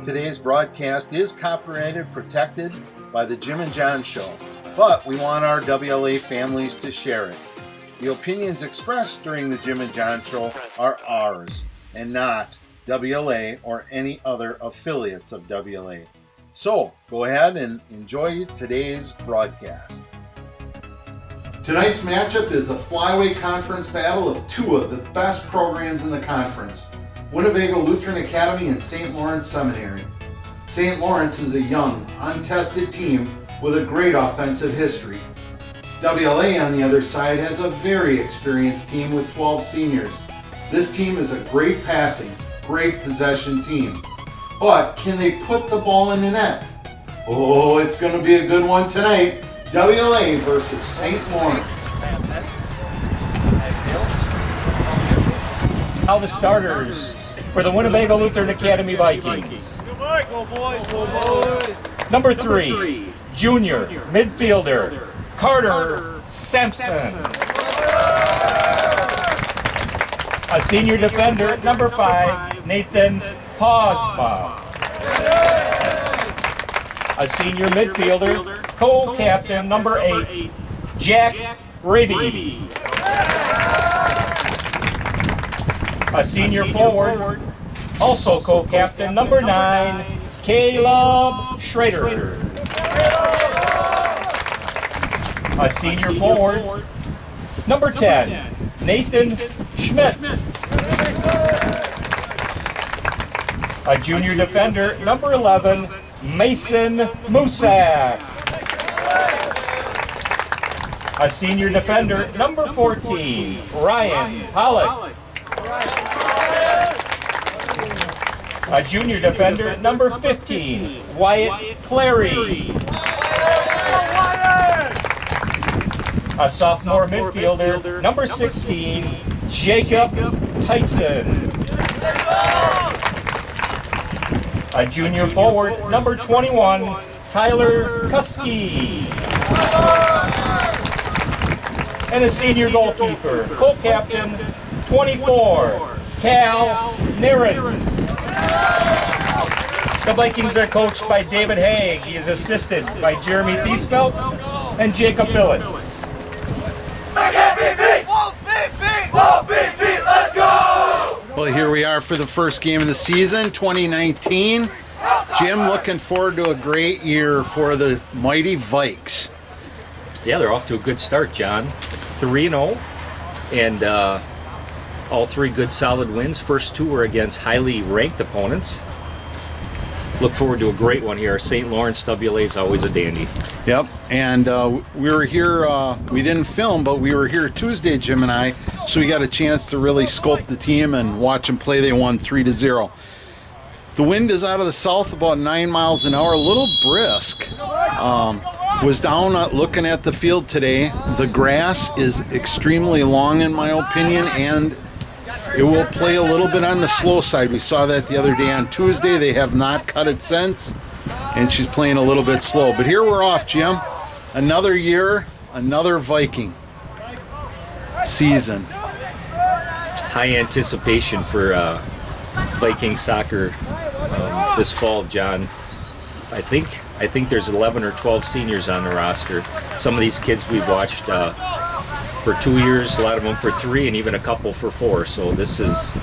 Today's broadcast is copyrighted, protected by the Jim and John Show, but we want our WLA families to share it. The opinions expressed during the Jim and John Show are ours, and not WLA or any other affiliates of WLA. So, go ahead and enjoy today's broadcast. Tonight's matchup is a Flyway Conference battle of two of the best programs in the conference, Winnebago Lutheran Academy and St. Lawrence Seminary. St. Lawrence is a young, untested team with a great offensive history. WLA, on the other side, has a very experienced team with 12 seniors. This team is a great passing, great possession team. But can they put the ball in the net? Oh, it's going to be a good one tonight. WLA versus St. Lawrence. Now the starters for the Winnebago Lutheran Academy Vikings. Go boys! Number 3, junior midfielder Carter Sampson. A senior defender, number 5, Nathan Posma. A senior midfielder, co-captain, number 8, Jack Raby. A senior forward, also co-captain, number 9, Caleb Schrader. A senior forward, number 10, Nathan Schmidt. A junior defender, number 11, Mason Musak. A senior defender, number 14, Ryan Pollock. A junior defender, number 15, Wyatt Clary. A sophomore midfielder, number 16, Jacob Tyson. A junior forward, number 21, Tyler Kuski. And a senior goalkeeper, co-captain, 24, Cal Neritz. The Vikings are coached by David Haig. He is assisted by Jeremy Thiesfeld and Jacob Billitz. Let's go! Well, here we are for the first game of the season, 2019. Jim, looking forward to a great year for the mighty Vikes. Yeah, they're off to a good start, John. 3-0, and all 3 good solid wins. First 2 were against highly ranked opponents. Look forward to a great one here. St. Lawrence WLA is always a dandy. Yep, and we were here, we didn't film, but we were here Tuesday, Jim and I, so we got a chance to really scope the team and watch them play. They won 3-0. The wind is out of the south about 9 miles an hour, a little brisk. Was down looking at the field today. The grass is extremely long in my opinion, and it will play a little bit on the slow side. We saw that the other day on Tuesday. They have not cut it since, and she's playing a little bit slow. But here we're off, Jim. Another year, another Viking season. High anticipation for Viking soccer this fall, John. I think there's 11 or 12 seniors on the roster. Some of these kids we've watched for 2 years, a lot of them for 3, and even a couple for 4. So this is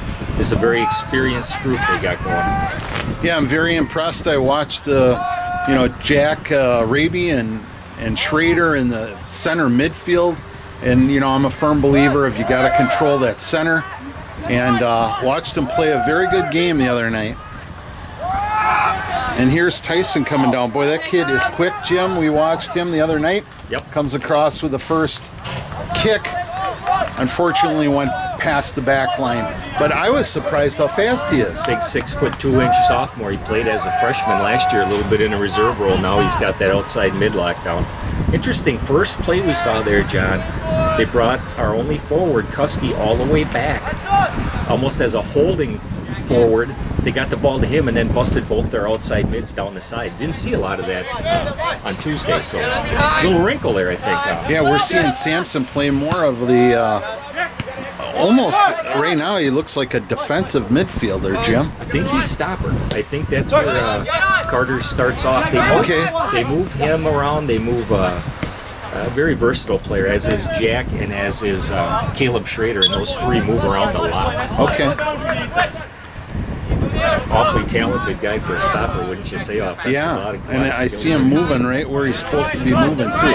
a very experienced group they got going. Yeah, I'm very impressed. I watched Jack Raby and Schrader in the center midfield, and I'm a firm believer of you got to control that center. And watched them play a very good game the other night. And here's Tyson coming down. Boy, that kid is quick, Jim. We watched him the other night. Yep. Comes across with the first kick. Unfortunately went past the back line. But I was surprised how fast he is. Big 6'2" sophomore. He played as a freshman last year, a little bit in a reserve role. Now he's got that outside mid lockdown. Interesting first play we saw there, John. They brought our only forward, Kuski, all the way back, almost as a holding forward. They got the ball to him and then busted both their outside mids down the side. Didn't see a lot of that on Tuesday, so a little wrinkle there, I think. Yeah, we're seeing Sampson play more of the almost right now he looks like a defensive midfielder, Jim. I think he's stopper. I think that's where Carter starts off. They move him around. They move a very versatile player, as is Jack and as is Caleb Schrader, and those three move around a lot. Okay. Awfully talented guy for a stopper, wouldn't you say? Offensive, Yeah, and I see him moving right where he's supposed to be moving too.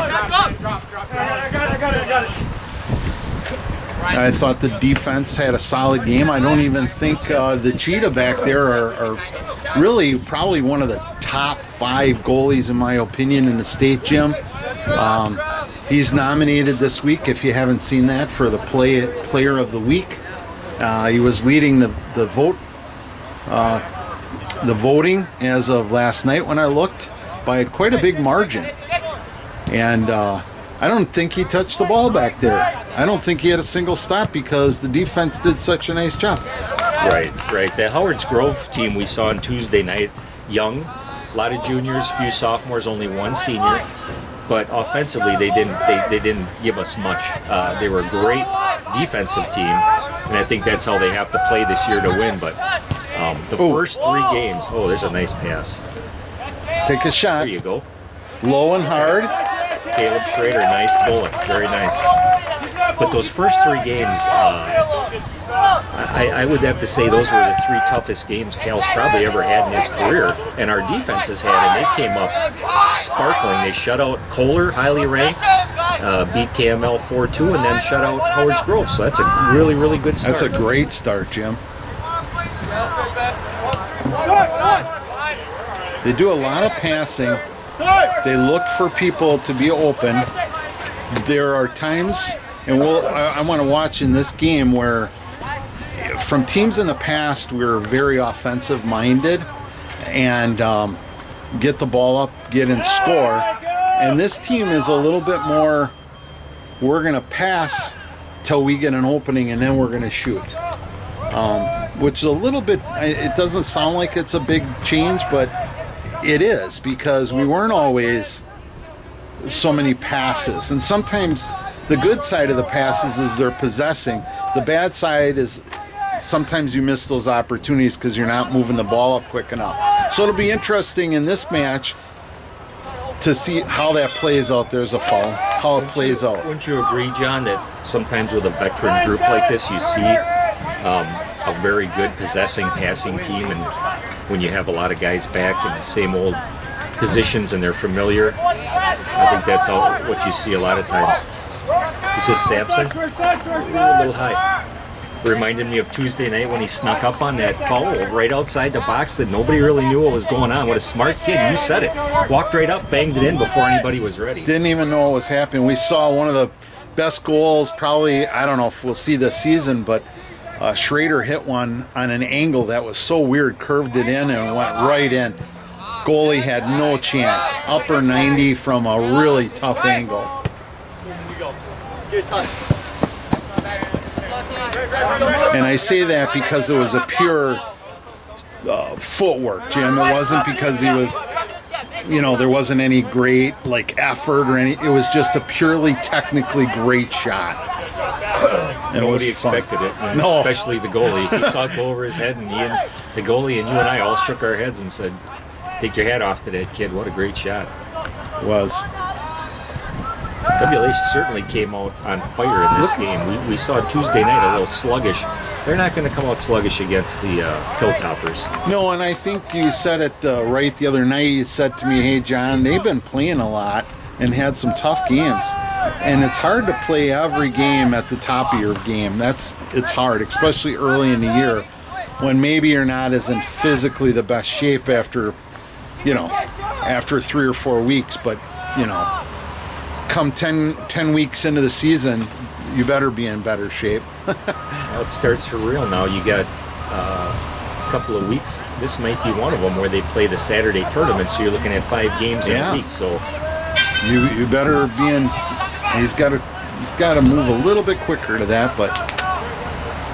I thought the defense had a solid game. I don't even think the Cheetah back there are really probably one of the top 5 goalies in my opinion in the state, Jim. He's nominated this week, if you haven't seen that, for the Player of the Week. He was leading the voting as of last night when I looked by quite a big margin. And I don't think he touched the ball back there. I don't think he had a single stop because the defense did such a nice job. Right. The Howard's Grove team we saw on Tuesday night, young, a lot of juniors, few sophomores, only one senior. But offensively, they didn't give us much. They were a great defensive team, and I think that's how they have to play this year to win. But the first 3 games, there's a nice pass. Take a shot. There you go. Low and hard. Caleb Schrader, nice bullet, very nice. But those first 3 games, I would have to say those were the 3 toughest games Cal's probably ever had in his career. And our defenses had, and they came up sparkling. They shut out Kohler, highly ranked, beat KML 4-2, and then shut out Howard's Grove. So that's a really, really good start. That's a great start, Jim. They do a lot of passing. They look for people to be open. There are times, and I want to watch in this game where from teams in the past we were very offensive minded and get the ball up, get and score. And this team is a little bit more, we're going to pass till we get an opening and then we're going to shoot. Which is a little bit, it doesn't sound like it's a big change, but it is, because we weren't always so many passes. And sometimes the good side of the passes is they're possessing. The bad side is sometimes you miss those opportunities because you're not moving the ball up quick enough. So it'll be interesting in this match to see how that plays out. There's a foul, how it plays out. Wouldn't you agree, John, that sometimes with a veteran group like this, you see a very good possessing, passing team, and when you have a lot of guys back in the same old positions and they're familiar, I think that's what you see a lot of times. Is this Sampson? A little high. Reminded me of Tuesday night when he snuck up on that foul right outside the box that nobody really knew what was going on. What a smart kid. You said it. Walked right up, banged it in before anybody was ready. Didn't even know what was happening. We saw one of the best goals probably, I don't know if we'll see this season, but Schrader hit one on an angle that was so weird, curved it in and went right in. Goalie had no chance. Upper 90 from a really tough angle. And I say that because it was a pure footwork, Jim. It wasn't because he was, there wasn't any great effort or any. It was just a purely technically great shot. And nobody expected it, no. Especially the goalie. He saw it go over his head, and the goalie and you and I all shook our heads and said, "Take your hat off to that kid. What a great shot." It was. WLA certainly came out on fire in this game. We saw Tuesday night a little sluggish. They're not going to come out sluggish against the Hilltoppers. No, and I think you said it right the other night. You said to me, "Hey, John, they've been playing a lot and had some tough games. And it's hard to play every game at the top of your game. It's hard, especially early in the year when maybe you're not as in physically the best shape after 3 or 4 weeks. But, come 10 weeks into the season, you better be in better shape." Well, it starts for real now. You got a couple of weeks. This might be one of them where they play the Saturday tournament, so you're looking at 5 games in a week. So you better be in. He's got to move a little bit quicker to that, but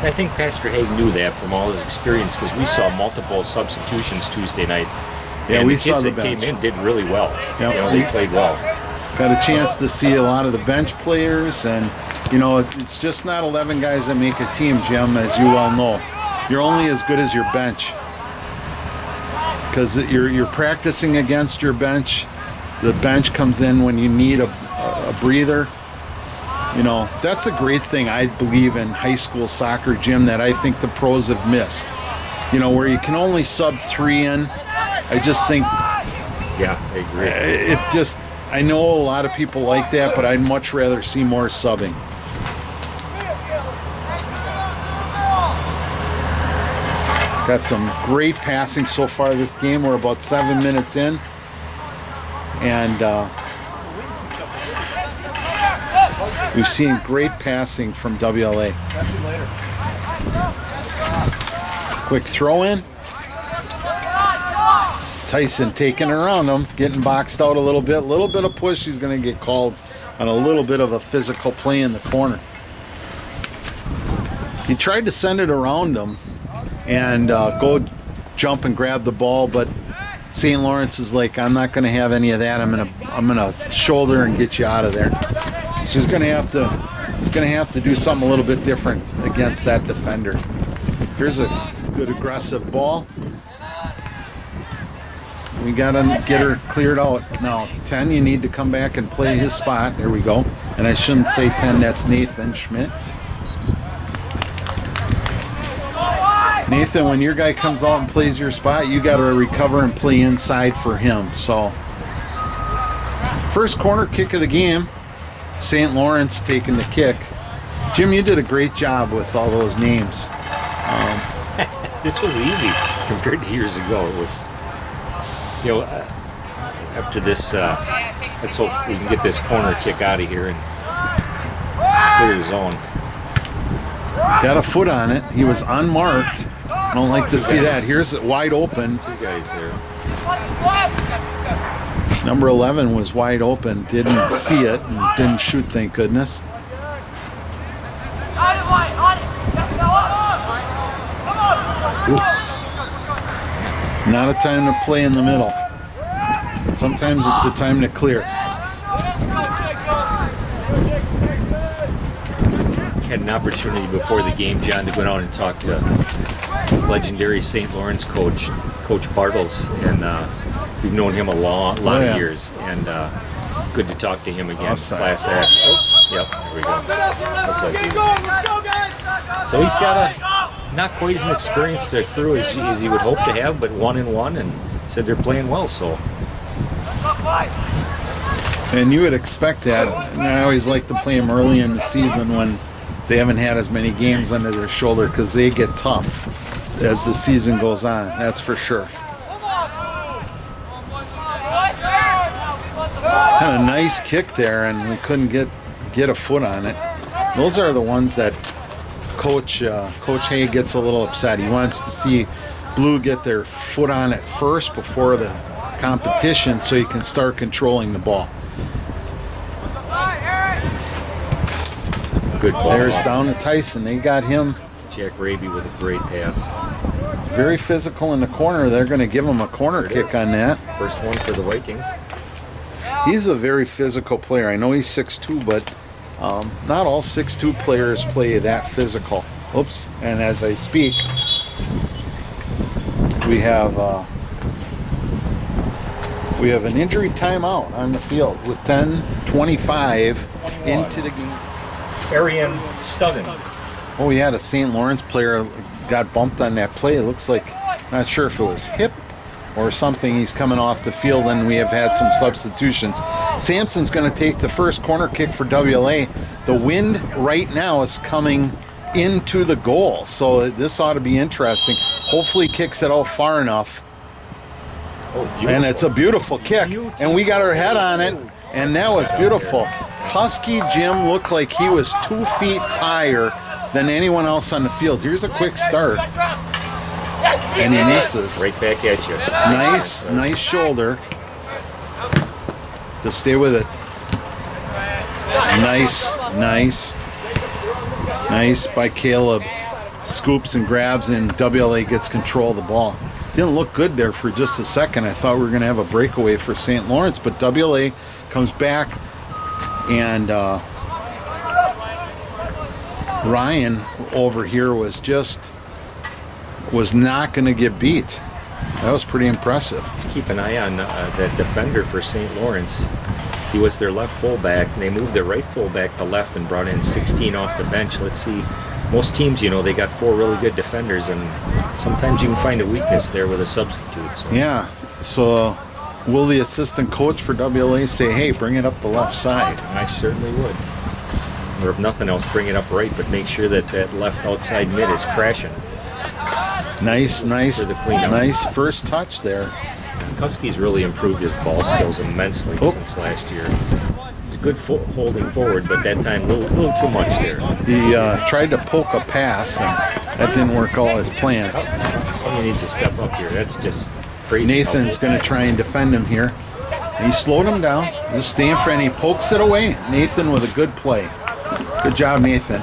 I think Pastor Haig knew that from all his experience, because we saw multiple substitutions Tuesday night. Yeah, and we the kids saw the that came bench. in did really well. Yep. They played well. got a chance to see a lot of the bench players, and you know, it's just not 11 guys that make a team, Jim, as you well know. You're only as good as your bench, because you're practicing against your bench. The bench comes in when you need a breather. You know, that's a great thing, I believe, in high school soccer, Jim, that I think the pros have missed. You know, where you can only sub 3 in. I just think... Yeah, I agree. I know a lot of people like that, but I'd much rather see more subbing. Got some great passing so far this game. We're about 7 minutes in. And we've seen great passing from WLA. Quick throw in. Tyson taking around him, getting boxed out a little bit of push. He's going to get called on a little bit of a physical play in the corner. He tried to send it around him and go jump and grab the ball, but St. Lawrence is like, I'm not going to have any of that. I'm gonna shoulder and get you out of there. So he's going to have to do something a little bit different against that defender. Here's a good aggressive ball. We got to get her cleared out. Now, 10, you need to come back and play his spot. There we go. And I shouldn't say 10, that's Nathan Schmidt. Nathan, when your guy comes out and plays your spot, you got to recover and play inside for him. So, first corner kick of the game. St. Lawrence taking the kick. Jim, you did a great job with all those names. This was easy compared to years ago. It was... You know, after this, let's hope we can get this corner kick out of here and clear the zone. Got a foot on it. He was unmarked. I don't like to see that. Here's it wide open. 2 guys there. Number 11 was wide open. Didn't see it and didn't shoot, thank goodness. Ooh. Not a time to play in the middle. Sometimes it's a time to clear. Had an opportunity before the game, John, to go down and talk to legendary St. Lawrence coach Bartles, and we've known him a lot of years, and good to talk to him again. Offside. Class act. Oh, yep, there we go. So he's got not quite as an experienced crew as he would hope to have, but 1-1, and said they're playing well. So, and you would expect that. And I always like to play them early in the season when they haven't had as many games under their shoulder, because they get tough as the season goes on. That's for sure. Had a nice kick there, and we couldn't get a foot on it. Those are the ones that Coach Hay gets a little upset. He wants to see Blue get their foot on it first before the competition, so he can start controlling the ball. Good ball. There's down to Tyson. They got him. Jack Raby with a great pass. Very physical in the corner. They're going to give him a corner kick on that. First one for the Vikings. He's a very physical player. I know he's 6'2", but not all 6'2" players play that physical. Oops. And as I speak, we have an injury timeout on the field with 10:25 into the game. Arian Stuggan. Oh, we had a St. Lawrence player got bumped on that play. It looks like, not sure if it was hip or something. He's coming off the field, and we have had some substitutions. Sampson's going to take the first corner kick for WLA. The wind right now is coming into the goal, so this ought to be interesting. Hopefully kicks it out far enough. Oh, and it's a beautiful kick. And we got our head on it, and that was beautiful. Husky Jim looked like he was 2 feet higher than anyone else on the field. Here's a quick start. And he misses. Right back at you. Nice shoulder. Just stay with it. Nice by Caleb. Scoops and grabs, and WLA gets control of the ball. didn't look good there for just a second. I thought we were going to have a breakaway for St. Lawrence, but WLA comes back, and Ryan over here was not going to get beat. That was pretty impressive. Let's keep an eye on that defender for St. Lawrence. He was their left fullback, and they moved their right fullback to left and brought in 16 off the bench. Let's see. Most teams, they got 4 really good defenders, and sometimes you can find a weakness there with a substitute. So. Yeah. So will the assistant coach for WLA say, hey, bring it up the left side? I certainly would. Or if nothing else, bring it up right, but make sure that left outside mid is crashing. Nice first touch there. Kuski's really improved his ball skills immensely since last year. He's good holding forward, but that time a little too much there. He tried to poke a pass, and that didn't work all as planned. Somebody needs to step up here. That's just crazy. Nathan's going to try and defend him here. He slowed him down. Just stay in front. He pokes it away. Nathan with a good play. Good job, Nathan.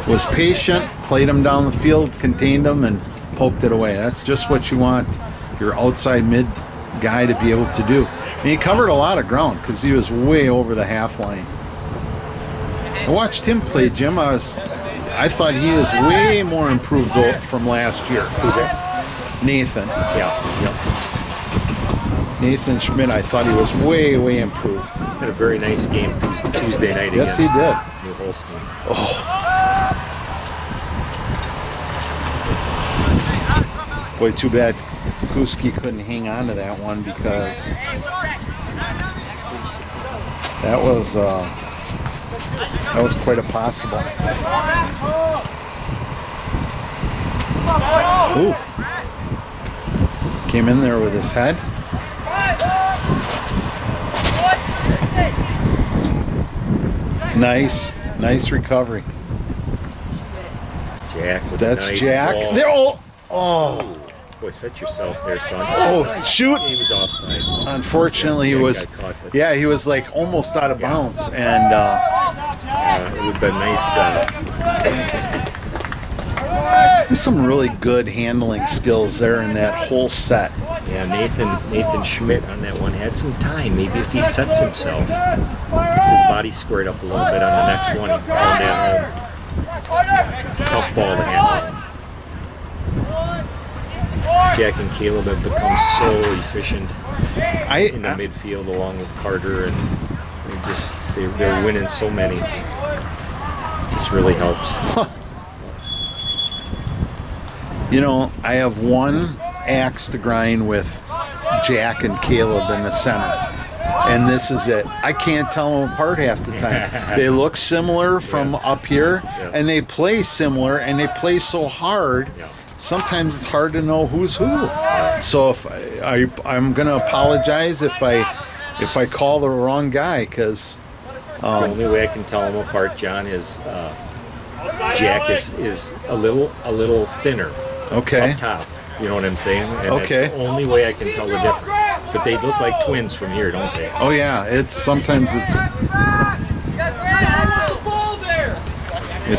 Was patient, played him down the field, contained him, and poked it away. That's just what you want your outside mid guy to be able to do. And he covered a lot of ground because he was way over the half line. I watched him play, Jim. I thought he was way more improved from last year. Who's that? Nathan. Yeah. Nathan Schmidt, I thought he was way, way improved. Had a very nice game Tuesday night Yes, against he did. New Holstein. Boy, too bad Kuski couldn't hang on to that one, because that was quite a possible. Ooh. Came in there with his head. Nice recovery. Jack. That's nice Jack. Ball. They're all. Oh. Boy, set yourself there, son. Oh, shoot. He was offside. Unfortunately, he was. Yeah, he was like almost out of bounds, and it would have been nice. there's some really good handling skills there in that whole set. Yeah, Nathan Schmidt on that one had some time. Maybe if he sets himself, gets his body squared up a little bit on the next one, on that home. Tough ball to handle. Jack and Caleb have become so efficient in the midfield, along with Carter, and they're winning so many. It just really helps. I have one axe to grind with Jack and Caleb in the center, and this is it. I can't tell them apart half the time. They look similar from up here, and they play similar, and they play so hard. Sometimes it's hard to know who's who. So if I'm going to apologize if I call the wrong guy, because the only way I can tell them apart, John, is Jack is a little thinner. Okay. Up top. You know what I'm saying? And okay. That's the only way I can tell the difference. But they look like twins from here, don't they? Oh yeah. It's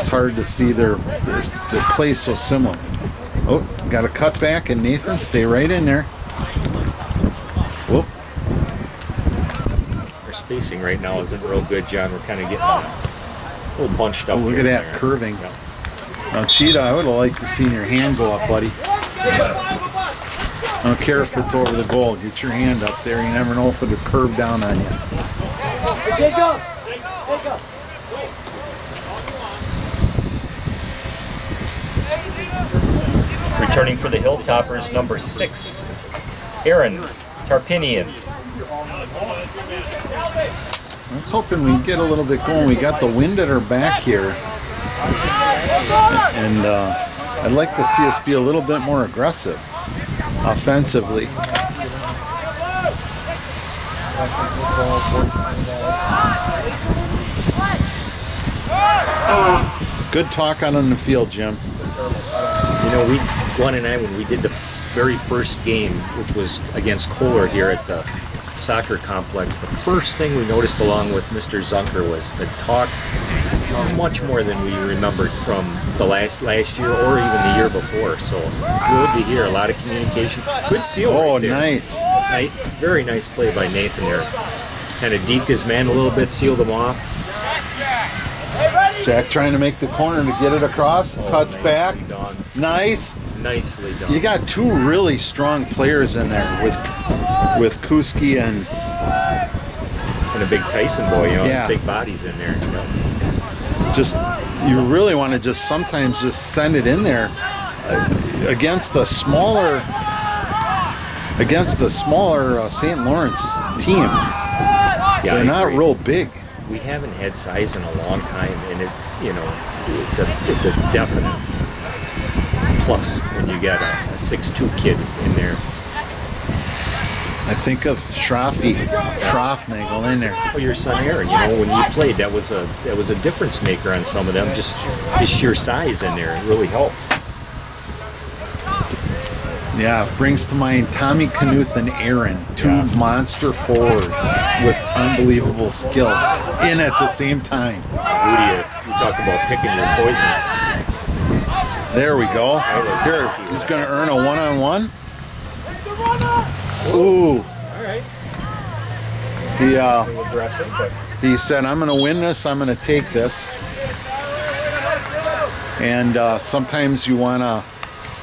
hard to see their play so similar. Oh, got a cut back, and Nathan, stay right in there. Whoop. Our spacing right now isn't real good, John. We're kind of getting a little bunched up. Oh, look at that curving. Yeah. Now, Cheetah, I would have liked to see your hand go up, buddy. I don't care if it's over the goal. Get your hand up there. You never know if it'll curve down on you. Jacob! Returning for the Hilltoppers, number 6, Aaron Tarpinian. I was hoping we'd get a little bit going. We got the wind at our back here. And I'd like to see us be a little bit more aggressive offensively. Good talk out on the field, Jim. Glenn and I, when we did the very first game, which was against Kohler here at the soccer complex, the first thing we noticed along with Mr. Zunker was the talk, much more than we remembered from the last year or even the year before. So good to hear. A lot of communication. Good seal. Oh, right there. nice. Very nice play by Nathan there. Kind of deked his man a little bit, sealed him off. Jack trying to make the corner to get it across. Cuts back. Done. Nice. Nicely done. You got two really strong players in there with Kuski and a big Tyson boy, you know, Yeah. big bodies in there. You know. just you really want to just sometimes just send it in there against a smaller St. Lawrence team. Yeah, They're not real big. We haven't had size in a long time, and it's a definite plus when you got a 6'2" kid in there. I think of Schroffnagel in there. Well, your son Aaron, you know, when you played, that was a difference maker on some of them. Just his sheer size in there, it really helped. Yeah, brings to mind Tommy Knuth and Aaron, two monster forwards with unbelievable skill in at the same time. Rudy, you talk about picking your poison. There we go. Here, he's going to earn a one-on-one. Ooh. All right. He said, I'm going to win this. I'm going to take this. And sometimes you want to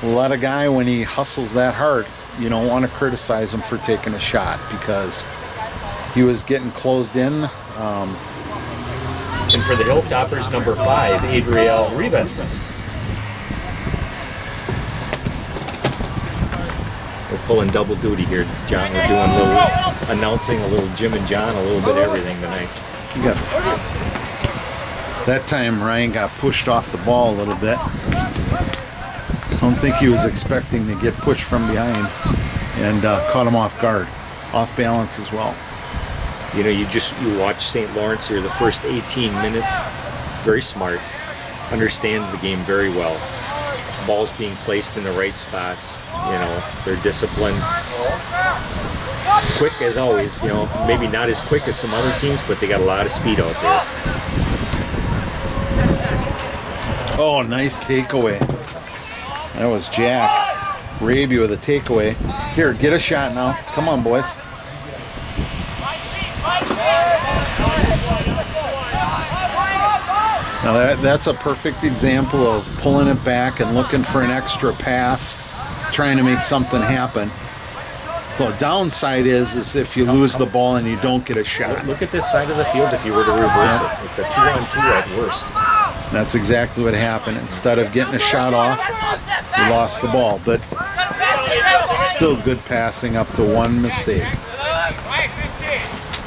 let a guy, when he hustles that hard, you don't want to criticize him for taking a shot because he was getting closed in. And for the Hilltoppers, number 5, Adriel Rivas. We're pulling double duty here, John. We're doing a little announcing, a little Jim and John, a little bit of everything tonight. Yeah. That time Ryan got pushed off the ball a little bit. I don't think he was expecting to get pushed from behind and caught him off guard, off balance as well. You know, you watch St. Lawrence here the first 18 minutes. Very smart, understand the game very well. Balls being placed in the right spots. You know, they're disciplined. Quick as always. You know, maybe not as quick as some other teams, but they got a lot of speed out there. Oh, nice takeaway. That was Jack Raby with a takeaway. Here, get a shot now. Come on, boys. Now that's a perfect example of pulling it back and looking for an extra pass, trying to make something happen. The downside is if you lose the ball and you don't get a shot. Look at this side of the field if you were to reverse it. It's a 2-on-2 at worst. That's exactly what happened. Instead of getting a shot off, we lost the ball. But still good passing up to one mistake.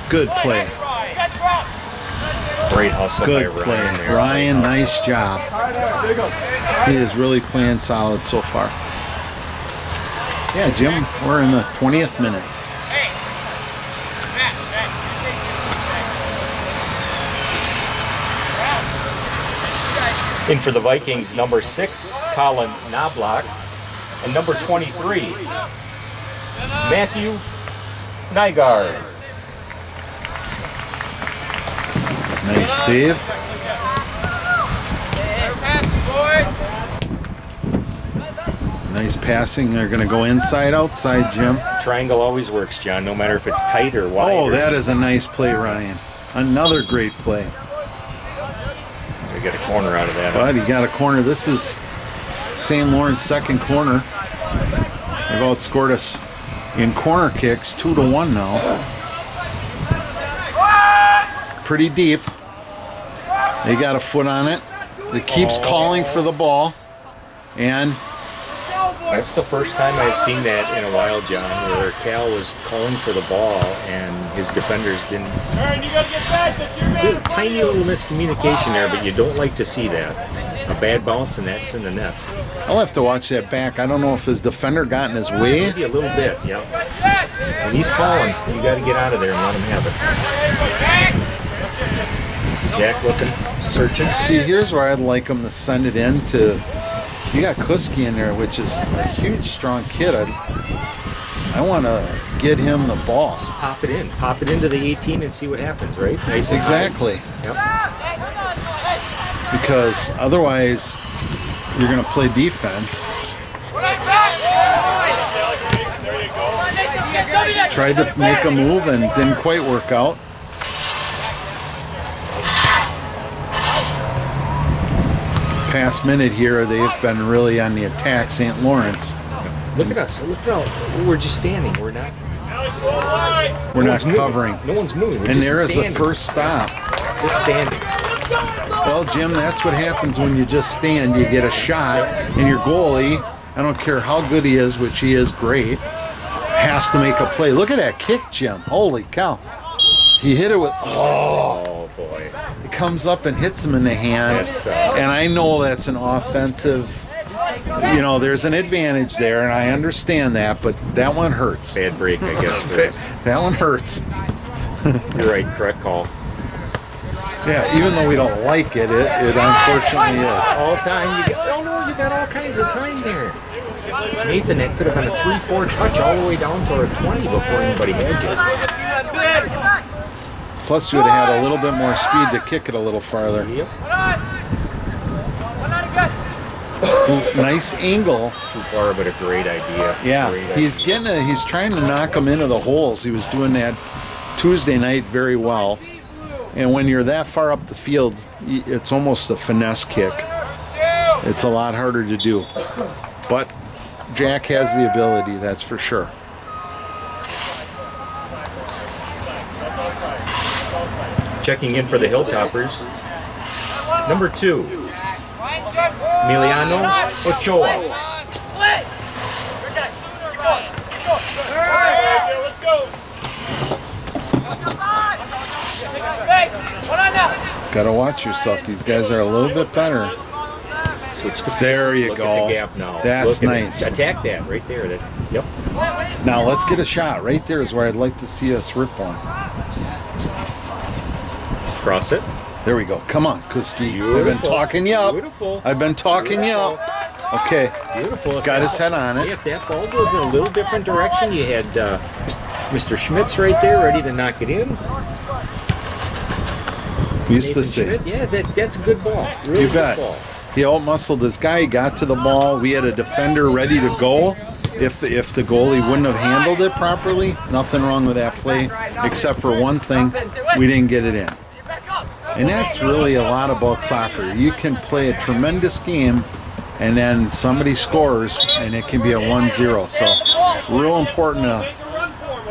Good play. Great hustle Good by play. Ryan there. Ryan, nice job. He is really playing solid so far. Yeah, Jim, we're in the 20th minute. In for the Vikings, number 6, Colin Knobloch, and number 23, Matthew Nygaard. Nice save. Nice passing. They're going to go inside, outside, Jim. Triangle always works, John, no matter if it's tight or wide. Oh, that is a nice play, Ryan. Another great play. We get a corner out of that. But he got a corner. This is St. Lawrence second corner. They've outscored us in corner kicks 2-1 now. Pretty deep. They got a foot on it. It keeps calling for the ball. And That's the first time I've seen that in a while, John, where Cal was calling for the ball and his defenders didn't. Tiny little miscommunication there, but you don't like to see that. A bad bounce and that's in the net. I'll have to watch that back. I don't know if his defender got in his way. Maybe a little bit, yeah. When he's calling, you got to get out of there and let him have it. Jack looking, searching. See, here's where I'd like him to send it in to. You got Kuski in there, which is a huge, strong kid. I want to get him the ball. Just pop it in. Pop it into the 18 and see what happens, right? Nice. Exactly. Yep. Because otherwise, you're going to play defense. Tried to make a move and didn't quite work out. Past minute here, they've been really on the attack, St. Lawrence. Look at us. Look at how we're just standing. We're not Covering. No one's moving. We're And just there is standing. a first stop. Just standing. Well, Jim, that's what happens when you just stand. You get a shot, and your goalie, I don't care how good he is, which he is great, has to make a play. Look at that kick, Jim. Holy cow. He hit it with, Oh boy. it comes up and hits him in the hand. And I know that's an offensive, there's an advantage there, and I understand that, but that one hurts. Bad break, I guess. For us. That one hurts. You're right. Correct call. Yeah, even though we don't like it, it unfortunately is. All time. You got all kinds of time there. Nathan, that could have been a 3-4 touch all the way down to a 20 before anybody had you. Plus, you would have had a little bit more speed to kick it a little farther. Yep. Ooh, nice angle. Too far, but a great idea. Yeah, Great he's idea. he's trying to knock them into the holes. He was doing that Tuesday night very well. And when you're that far up the field, it's almost a finesse kick. It's a lot harder to do. But Jack has the ability, that's for sure. Checking in for the Hilltoppers. Number 2, Emiliano Ochoa. Got to watch yourself. These guys are a little bit better. Switch to There you Look go. At the gap now. That's Look at nice. it. Attack that right there. Yep. Now let's get a shot. Right there is where I'd like to see us rip one. Cross it. There we go. Come on, Kuski. I've Beautiful. been talking you up. Beautiful. I've been talking you up. Okay. Beautiful. If Got that- his head on it. Yeah, if that ball goes in a little different direction, you had Mr. Schmitz right there ready to knock it in. Used to Nathan say. Schmidt, yeah, that's a good ball. Really You good bet. ball. He outmuscled this guy. He got to the ball. We had a defender ready to go. If the goalie wouldn't have handled it properly, nothing wrong with that play, except for one thing, we didn't get it in. And that's really a lot about soccer. You can play a tremendous game, and then somebody scores, and it can be a 1-0. So, real important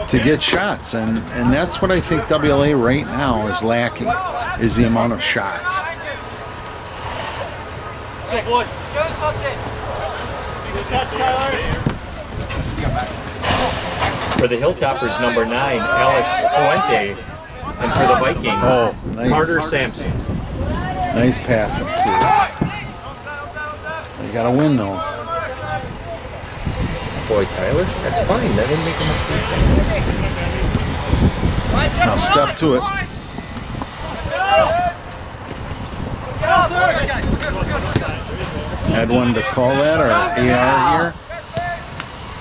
to get shots, and that's what I think WLA right now is lacking, is the amount of shots. For the Hilltoppers, number 9, Alex Puente. And for the Vikings, Oh, nice. Carter Sampson. Nice passing series. You got to win those. Boy, Tyler, that's fine. Let him make a mistake. Now step to it. Had one to call that, or AR here.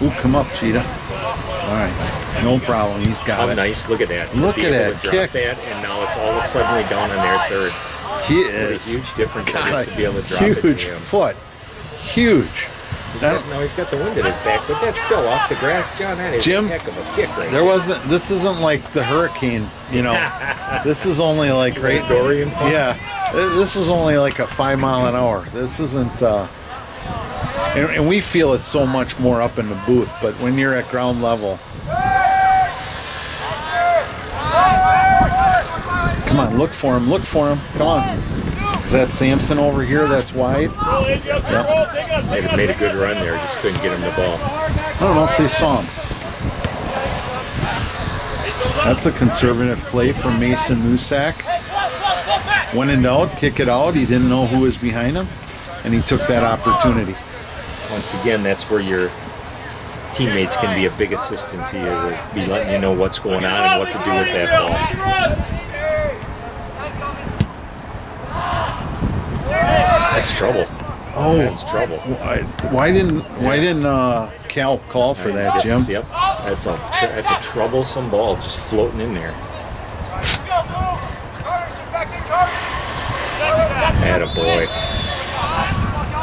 Ooh, come up, Cheetah. All right, no problem. He's got How it. nice. Look at that. Look Be at able that to drop kick. that, and now it's all suddenly down on their third. He What a is. huge difference that God, is to be able to drop it to huge him. foot. Huge. Now he's got the wind at his back, but that's still off the grass, John. That is Jim, a heck of a kick right There wasn't. This isn't like the hurricane, you know. This is only like Great Dorian. Pump. Yeah, this is only like a 5 mile an hour. This isn't. And we feel it so much more up in the booth, but when you're at ground level. Come on, look for him. Look for him. Come on. Is that Sampson over here? That's wide. Yep. Made a good run there. Just couldn't get him the ball. I don't know if they saw him. That's a conservative play from Mason Musak. When in doubt, kick it out. He didn't know who was behind him, and he took that opportunity. Once again, that's where your teammates can be a big assistant to you, to be letting you know what's going on and what to do with that ball. That's trouble. Oh, That's trouble. Why didn't Cal call for that, Jim? Yep. That's a troublesome ball just floating in there. Attaboy.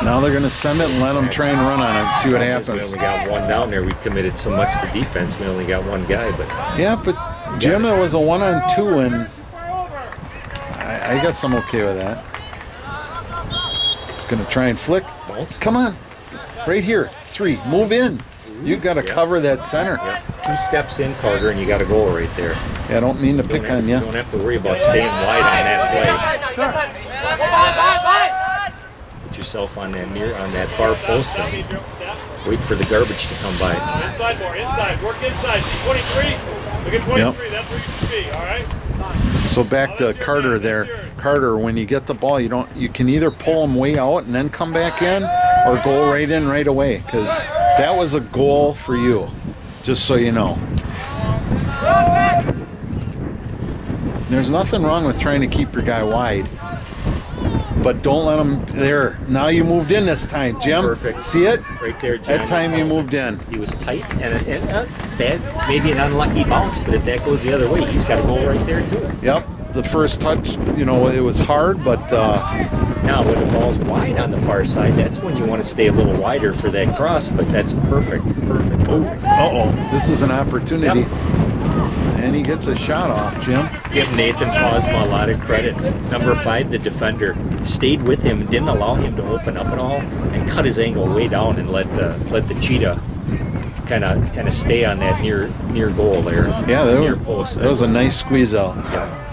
Now they're going to send it and let them try and run on it and see what happens. We only got one down there. We committed so much to defense. We only got one guy. But yeah, but Jim, there was a 1-on-2, and I guess I'm okay with that. It's going to try and flick. Come on. Right here. 3. Move in. You've got to cover that center. Yep. 2 steps in, Carter, and you got a goal right there. Yeah, I don't mean to pick on you. You don't have to worry about staying wide on that play. Put yourself on that far post and wait for the garbage to come by. Inside more, inside. Work inside. C23. Look at 23. Yep. That's where you should be, all right? So back to Carter there. Carter, when you get the ball, you can either pull them way out and then come back in, or go right in right away, because that was a goal for you, just so you know. There's nothing wrong with trying to keep your guy wide, but don't let him there. Now you moved in this time, Jim. Perfect. See it? Right there, John. That time you moved in. He was tight, and that maybe an unlucky bounce, but if that goes the other way, he's got a goal right there too. Yep. The first touch, it was hard, but now when the ball's wide on the far side, that's when you want to stay a little wider for that cross, but that's perfect. Uh-oh. This is an opportunity. Yep. And he gets a shot off, Jim. Give Nathan Posma a lot of credit. Number 5, the defender, stayed with him and didn't allow him to open up at all, and cut his angle way down and let the cheetah kind of stay on that near goal there. Yeah, that was a nice squeeze out. Yeah.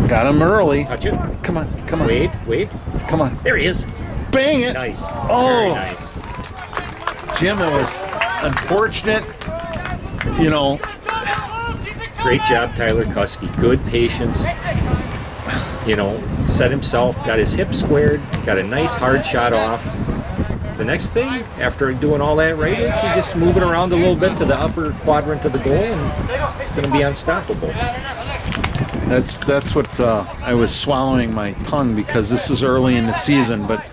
Got him early. Touch it. Come on. Wait. Come on. There he is. Bang it. Nice. Oh. Very nice. Jim, it was unfortunate, Great job, Tyler Kuski. Good patience. Set himself, got his hip squared, got a nice hard shot off. The next thing, after doing all that right, is you just move it around a little bit to the upper quadrant of the goal, and it's going to be unstoppable. That's what I was swallowing my tongue, because this is early in the season, but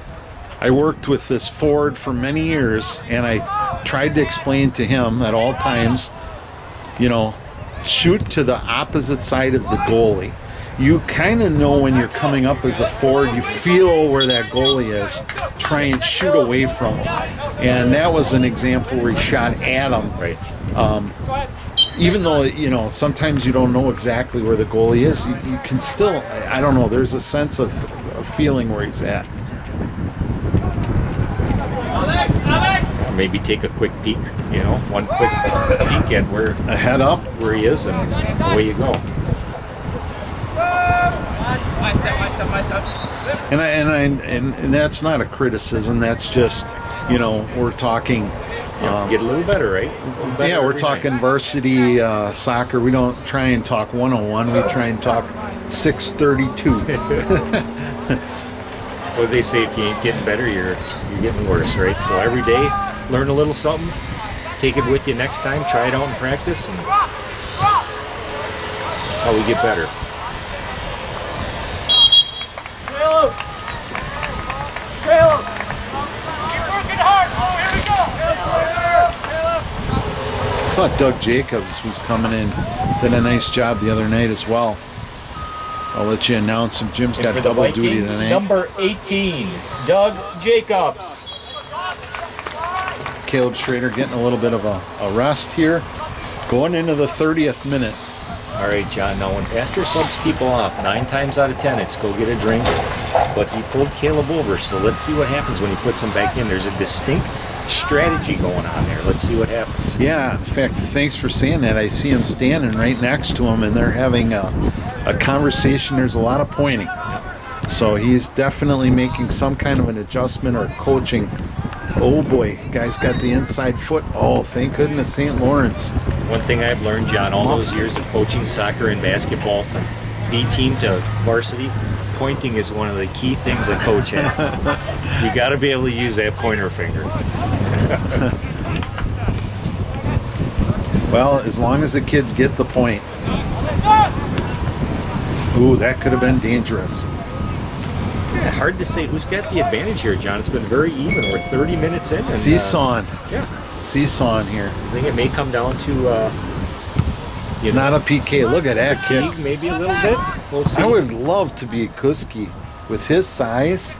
I worked with this forward for many years, and I tried to explain to him at all times, shoot to the opposite side of the goalie. You kind of know when you're coming up as a forward, you feel where that goalie is. Try and shoot away from him. And that was an example where he shot at him. Right. Even though, sometimes you don't know exactly where the goalie is, you can still, I don't know, there's a sense of feeling where he's at. Maybe take a quick peek, one quick peek at where a head up where he is, and away you go. And that's not a criticism. That's just, we're talking. Get a little better, right? We're talking varsity soccer. We don't try and talk 101. We try and talk 632. Well, they say if you ain't getting better, you're getting worse, right? So every day, learn a little something, take it with you next time, try it out in practice, and that's how we get better. Caleb! Keep working hard! Oh, here we go! I thought Doug Jacobs was coming in, did a nice job the other night as well. I'll let you announce him. Jim's got double Vikings, duty tonight. Number 18, Doug Jacobs. Caleb Schrader getting a little bit of a rest here, going into the 30th minute. All right, John, now when Pastor subs people off, 9 times out of 10, it's go get a drink. But he pulled Caleb over, so let's see what happens when he puts him back in. There's a distinct strategy going on there. Let's see what happens. Yeah, in fact, thanks for saying that. I see him standing right next to him, and they're having a conversation. There's a lot of pointing. So he's definitely making some kind of an adjustment or coaching. Oh boy, guy's got the inside foot. Oh, thank goodness, St. Lawrence. One thing I've learned, John, all those years of coaching soccer and basketball from B team to varsity, pointing is one of the key things a coach has. You got to be able to use that pointer finger. Well, as long as the kids get the point. Ooh, that could have been dangerous. Yeah, hard to say who's got the advantage here, John. It's been very even. We're 30 minutes in. And, Seesawing. Yeah. Seesawing here. I think it may come down to, Not a PK. Look at that kick. fatigue, maybe a little bit. We'll see. I would love to be Kuski with his size.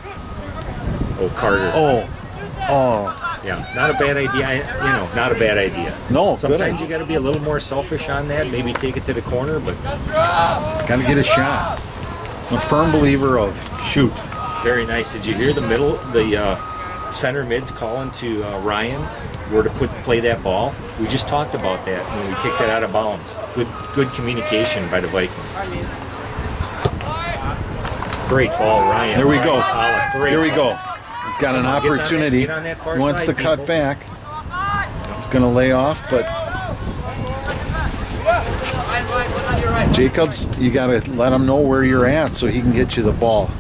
Oh, Carter. Oh. Yeah, not a bad idea. Not a bad idea. No, Sometimes you got to be a little more selfish on that. Maybe take it to the corner, but got to get a shot. I'm a firm believer of shoot. very nice. Did you hear the center mids calling to Ryan where to play that ball? We just talked about that when we kicked it out of bounds. Good communication by the Vikings. Great ball, Ryan. There we go. Great Here we ball. go. He's got an opportunity. Get on that far He wants side, to cut people. back. He's going to lay off, but Jacobs, you got to let him know where you're at so he can get you the ball.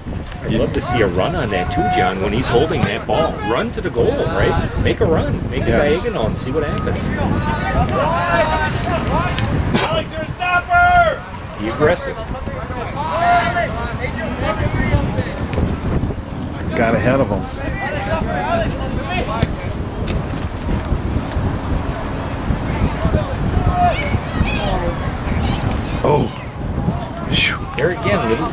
I'd love to see a run on that too, John, when he's holding that ball. Run to the goal, right? Make a run. Make a diagonal and see what happens. Alex, you're a stopper! Be aggressive. Got ahead of him. Oh. Phew. There again, little,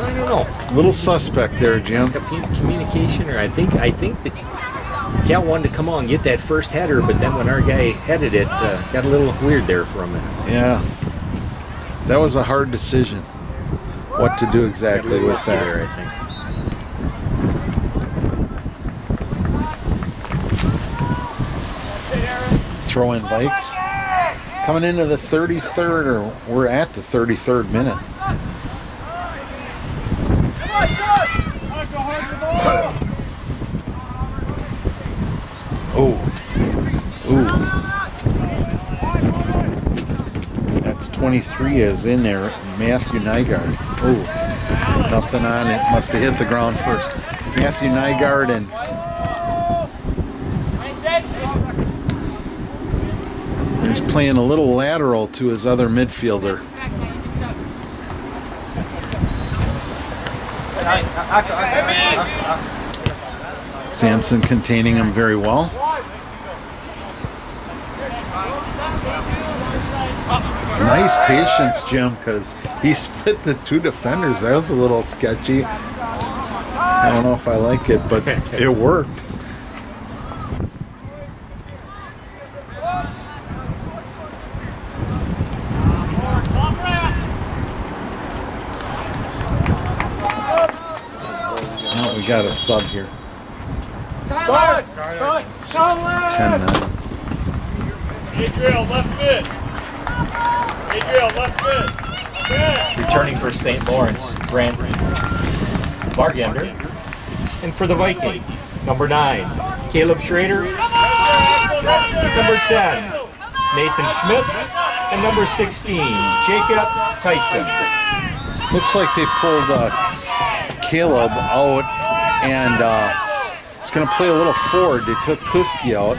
I don't know. Little suspect there, Jim. Communication, or I think that Cal wanted to come on and get that first header, but then when our guy headed it, got a little weird there for a minute. Yeah. That was a hard decision. What to do exactly with that. There, I think. Throw in Vikes. Coming into the 33rd, or we're at the 33rd minute. Oh. Ooh. That's 23 is in there. Matthew Nygaard. Oh. Nothing on it. Must have hit the ground first. Matthew Nygaard and he's playing a little lateral to his other midfielder. Sampson containing him very well. Nice patience, Jim, because he split the two defenders. That was a little sketchy. I don't know if I like it, but it worked. Now we got a sub here. 10-9. Adriel, left mid. Adriel, left mid. Yeah. Returning for St. Lawrence, Grant Bargender. And for the Vikings, number 9, Caleb Schrader. Number 10, Nathan Schmidt. And number 16, Jacob Tyson. Looks like they pulled Caleb out and it's going to play a little forward. They took Kuski out.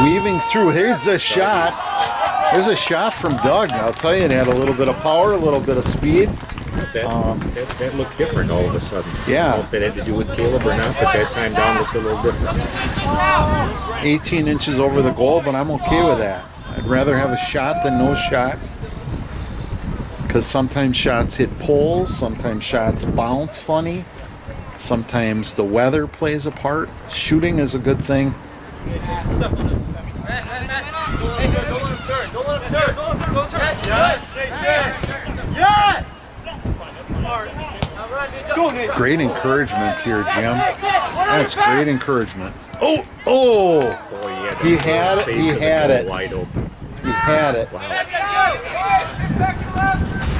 Weaving through. Here's a shot. There's a shot from Doug. I'll tell you, it had a little bit of power, a little bit of speed. That looked different all of a sudden. Yeah. I don't know if that had to do with Caleb or not, but that time down looked a little different. 18 inches over the goal, but I'm okay with that. I'd rather have a shot than no shot. Because sometimes shots hit poles, sometimes shots bounce funny, sometimes the weather plays a part. Shooting is a good thing. Great encouragement here, Jim. That's great encouragement. Oh! Boy, He had it. He had it. Wide open. He had it.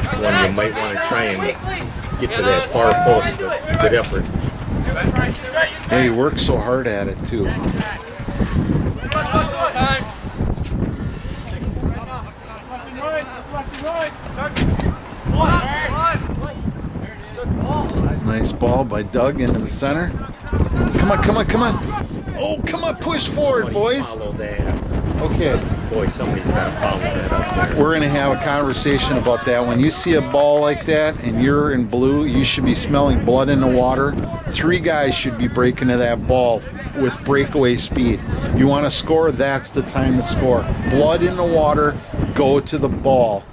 It's one you might want to try and get to that far post, but good effort. Yeah, he worked so hard at it too. Nice ball by Doug into the center. Come on, come on, come on. Oh, come on, push forward, boys. Follow that. Okay, Boy, somebody's got to follow that up there. we're going to have a conversation about that. When you see a ball like that and you're in blue, you should be smelling blood in the water. 3 guys should be breaking to that ball with breakaway speed. You want to score, that's the time to score. Blood in the water, go to the ball.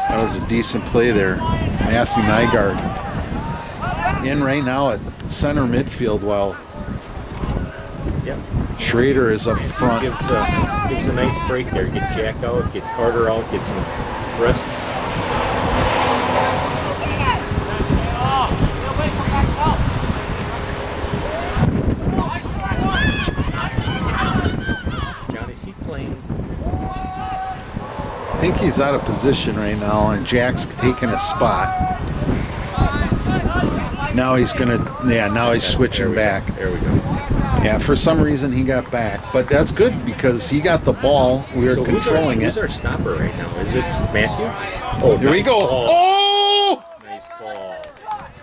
That was a decent play there. Matthew Nygaard in right now at center midfield while Yep. Schrader is up front. Gives a nice break there. Get Jack out, get Carter out, get some rest. John, is he playing? I think he's out of position right now, and Jack's taking a spot. Now he's now he's switching back. There we go. Yeah, for some reason he got back, but that's good because he got the ball. We are controlling who's it. our stopper right now? Is it Matthew? Oh, Here we nice go. ball. Oh! Nice ball.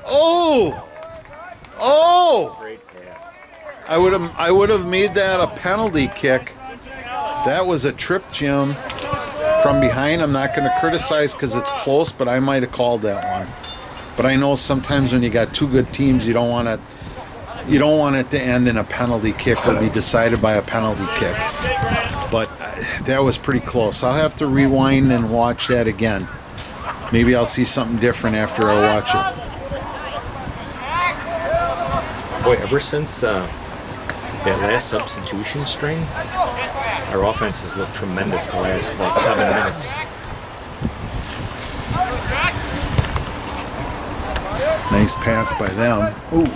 Oh! Oh! Great pass. I would have made that a penalty kick. That was a trip, Jim. From behind, I'm not going to criticize because it's close, but I might have called that one. But I know sometimes when you got 2 good teams, you don't want it to end in a penalty kick or be decided by a penalty kick. But that was pretty close. I'll have to rewind and watch that again. Maybe I'll see something different after I watch it. Boy, ever since that last substitution string, our offense has looked tremendous the last about 7 minutes. Nice pass by them. Ooh.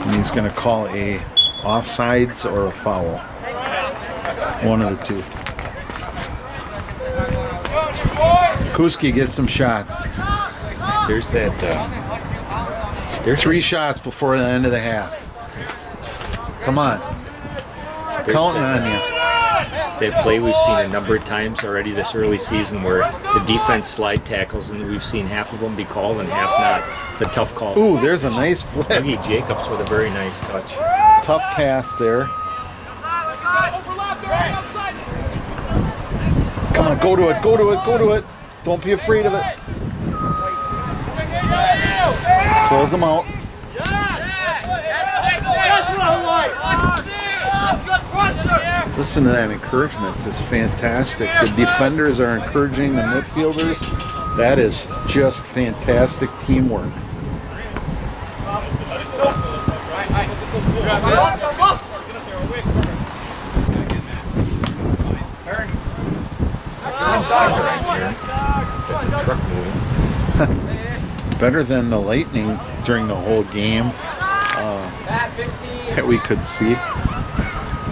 And he's going to call a offsides or a foul. One of the two. Kuski gets some shots. There's that. There's 3 shots before the end of the half. Come on. Counting on you. that play we've seen a number of times already this early season where the defense slide tackles, and we've seen half of them be called and half not. It's a tough call. Ooh, there's a nice flip. Dougie Jacobs with a very nice touch. Tough pass there. Come on, go to it, go to it, go to it. Don't be afraid of it. Close them out. Listen to that encouragement. It's fantastic. The defenders are encouraging the midfielders. That is just fantastic teamwork. That's a truck moving. Better than the lightning during the whole game that we could see.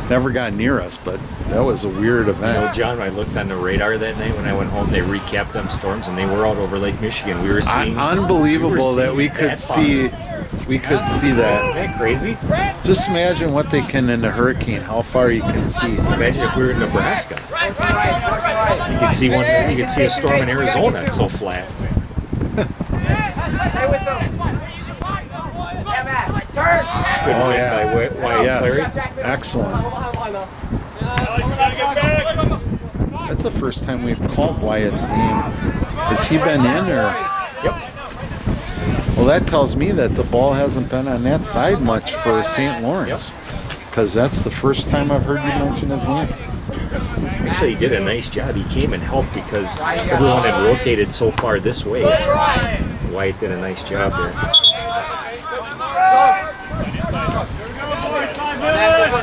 Never got near us, but that was a weird event. You know, John, I looked on the radar that night when I went home. They recapped them storms, and they were out over Lake Michigan. We were seeing unbelievable that we could see. We could see that. Isn't that crazy? Just imagine what they can in the hurricane. How far you can see. Imagine if we were in Nebraska. You could see one. You could see a storm in Arizona. It's so flat. It's good win by Wyatt Clary. Excellent. That's the first time we've called Wyatt's name. Has he been in or? Yep. Well, that tells me that the ball hasn't been on that side much for St. Lawrence, because that's the first time I've heard you mention his name. Actually, he did a nice job. He came and helped because everyone had rotated so far this way. Wyatt did a nice job there.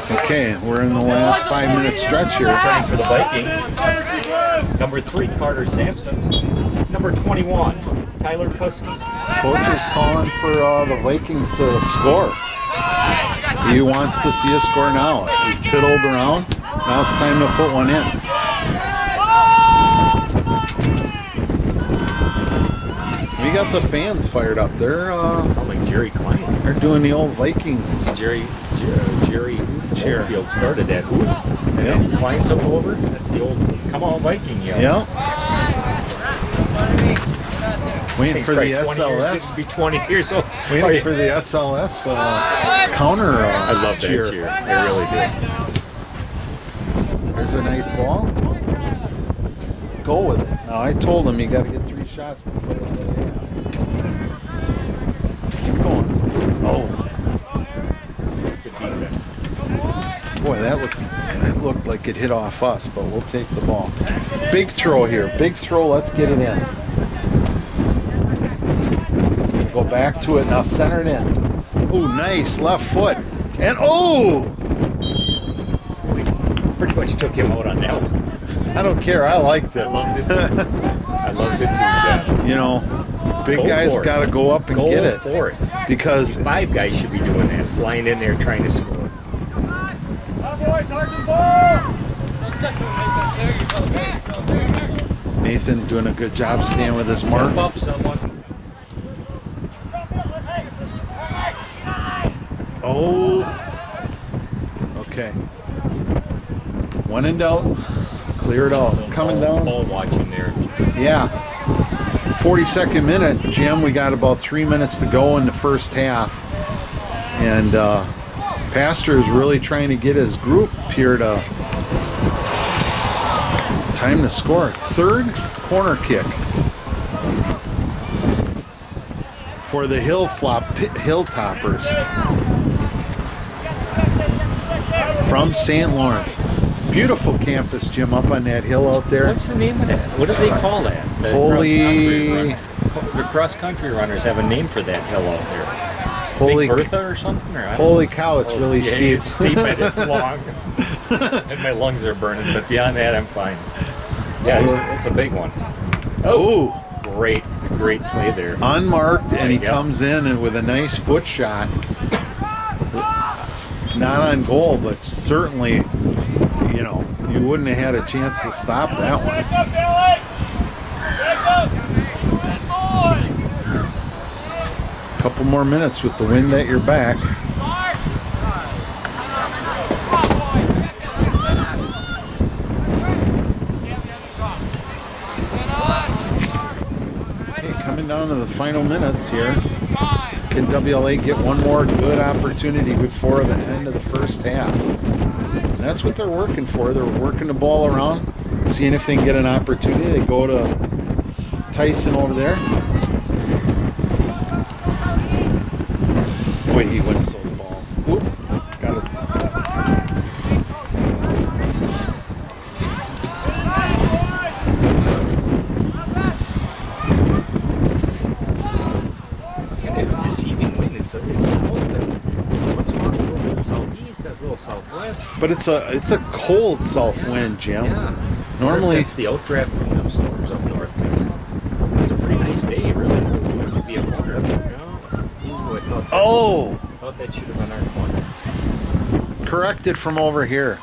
Okay, we're in the last 5-minute stretch here. Returning for the Vikings, number 3, Carter Sampson. Number 21, Tyler Cousins. Coach is calling for the Vikings to score. He wants to see a score now. We've piddled around. Now it's time to put one in. We got the fans fired up. They're Like Jerry Klein. they're doing the old Viking. Jerry Hooffield started that Hoof, and then Klein took over. That's the old "Come on Viking" yell. Yeah. Waiting He's for the probably 20 years, SLS. be 20 years old. Waiting for the SLS counter. I love that cheer. I really do. There's a nice ball. Go with it. Now I told him you got to get 3 shots before you let it out. Keep going. Oh, Good defense. boy, that looked like it hit off us, but we'll take the ball. Big throw here. Big throw. Let's get it in. Go back to it now. Center it in. Oh, nice left foot. And We pretty much took him out on that one. I don't care. I liked it. I loved it too. I loved it too, John. You know, big Go guys for it. got to go up and Go get it for it. because 5 guys should be doing that, flying in there trying to score. Nathan doing a good job staying with his Jump mark. up, someone. Oh, okay. When in doubt, clear it out. Coming down. Ball watching there. Yeah. 42nd minute, Jim. We got about 3 minutes to go in the first half. And Pastor is really trying to get his group here to time to score. 3rd corner kick for the Hilltoppers from St. Lawrence. Beautiful campus, Jim, up on that hill out there. What's the name of that? What do they call that? The Holy- cross-country runners have a name for that hill out there. Holy, Big Bertha or something? Or I don't holy know. cow, it's really Yeah, steep. It's steep and it's long. And my lungs are burning, but beyond that, I'm fine. Yeah, it's a big one. Oh, Great play there. unmarked, and he Yep. comes in and with a nice foot shot. Not on goal, but certainly, you know, you wouldn't have had a chance to stop that one. Couple more minutes with the wind at your back. Okay, coming down to the final minutes here. Can WLA get one more good opportunity before the end of the first half? And that's what they're working for. They're working the ball around, seeing if they can get an opportunity. They go to Tyson over there. Boy, he wins those balls. Oop, got it. Kind of deceiving wind. It's south, but once in a while it's a little bit southeast, that's a little southwest. But it's a cold south wind, Jim. Yeah. Normally, it's the outdraft from them storms up north because it's a pretty nice day, really. It could be a corner. Ooh, I thought that should have been our corner. corrected from over here.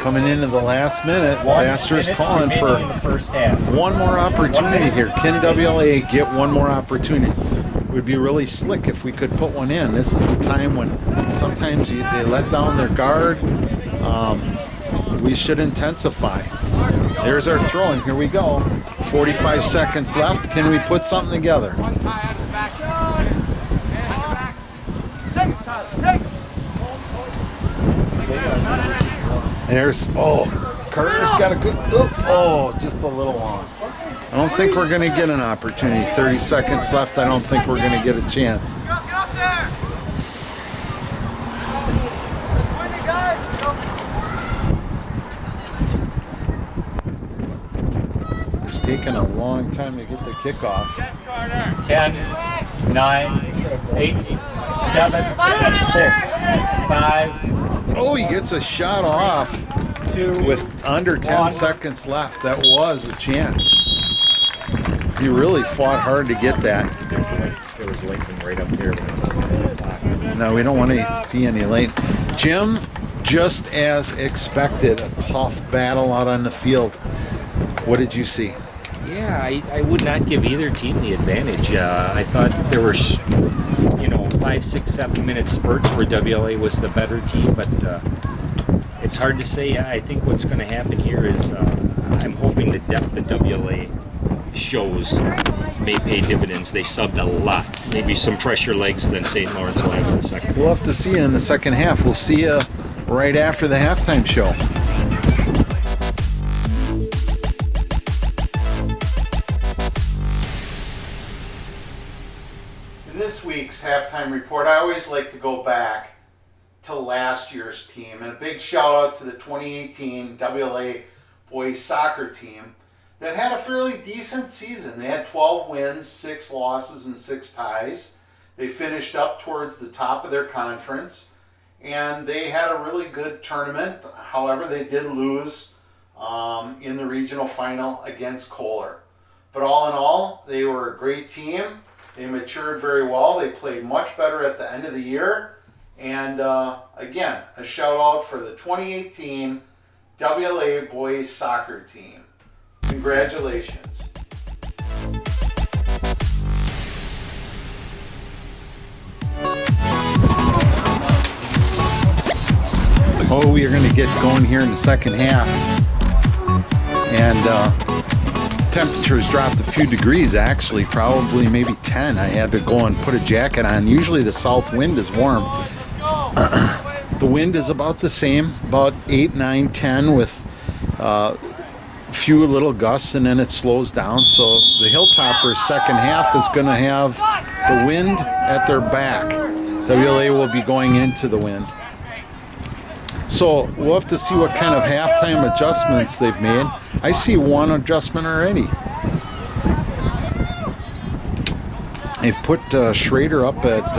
Coming into the last minute, Pastor's calling for in the first half. one more opportunity here. Can WLA get one more opportunity? It would be really slick if we could put one in. This is the time when sometimes they let down their guard. We should intensify. There's our throw, and here we go. 45 seconds left. Can we put something together? There's, Carter's got a good, just a little long. I don't think we're going to get an opportunity. 30 seconds left. I don't think we're going to get a chance. It's taking a long time to get the kickoff. 10, 9, 8, 7, 6, 5. Oh, he gets a shot off 2 with under 10 1. seconds left. That was a chance. He really fought hard to get that. There was Lincoln right up here. No, we don't want to see any late. Jim, just as expected, a tough battle out on the field. What did you see? Yeah, I would not give either team the advantage. I thought there were, 5, 6, 7 minute spurts where WLA was the better team, but It's hard to say. I think what's going to happen here is I'm hoping the depth that WLA shows may pay dividends. They subbed a lot. Maybe some fresher legs than St. Lawrence will have in the second. We'll have to see you in the second half. We'll see you right after the halftime show. In this week's halftime report, I always like to go back to last year's team, and a big shout out to the 2018 WLA boys soccer team that had a fairly decent season. They had 12 wins, 6 losses, and 6 ties. They finished up towards the top of their conference, and they had a really good tournament. However, they did lose in the regional final against Kohler. But all in all, they were a great team. They matured very well. They played much better at the end of the year. And again, a shout out for the 2018 WLA boys soccer team. Congratulations. Oh, we are going to get going here in the second half. And temperatures dropped a few degrees, actually, probably maybe 10. I had to go and put a jacket on. Usually the south wind is warm. The wind is about the same, about 8, 9, 10 with a few little gusts, and then it slows down. So the Hilltoppers' second half is going to have the wind at their back. WLA will be going into the wind. So we'll have to see what kind of halftime adjustments they've made. I see one adjustment already. They've put Schrader up at...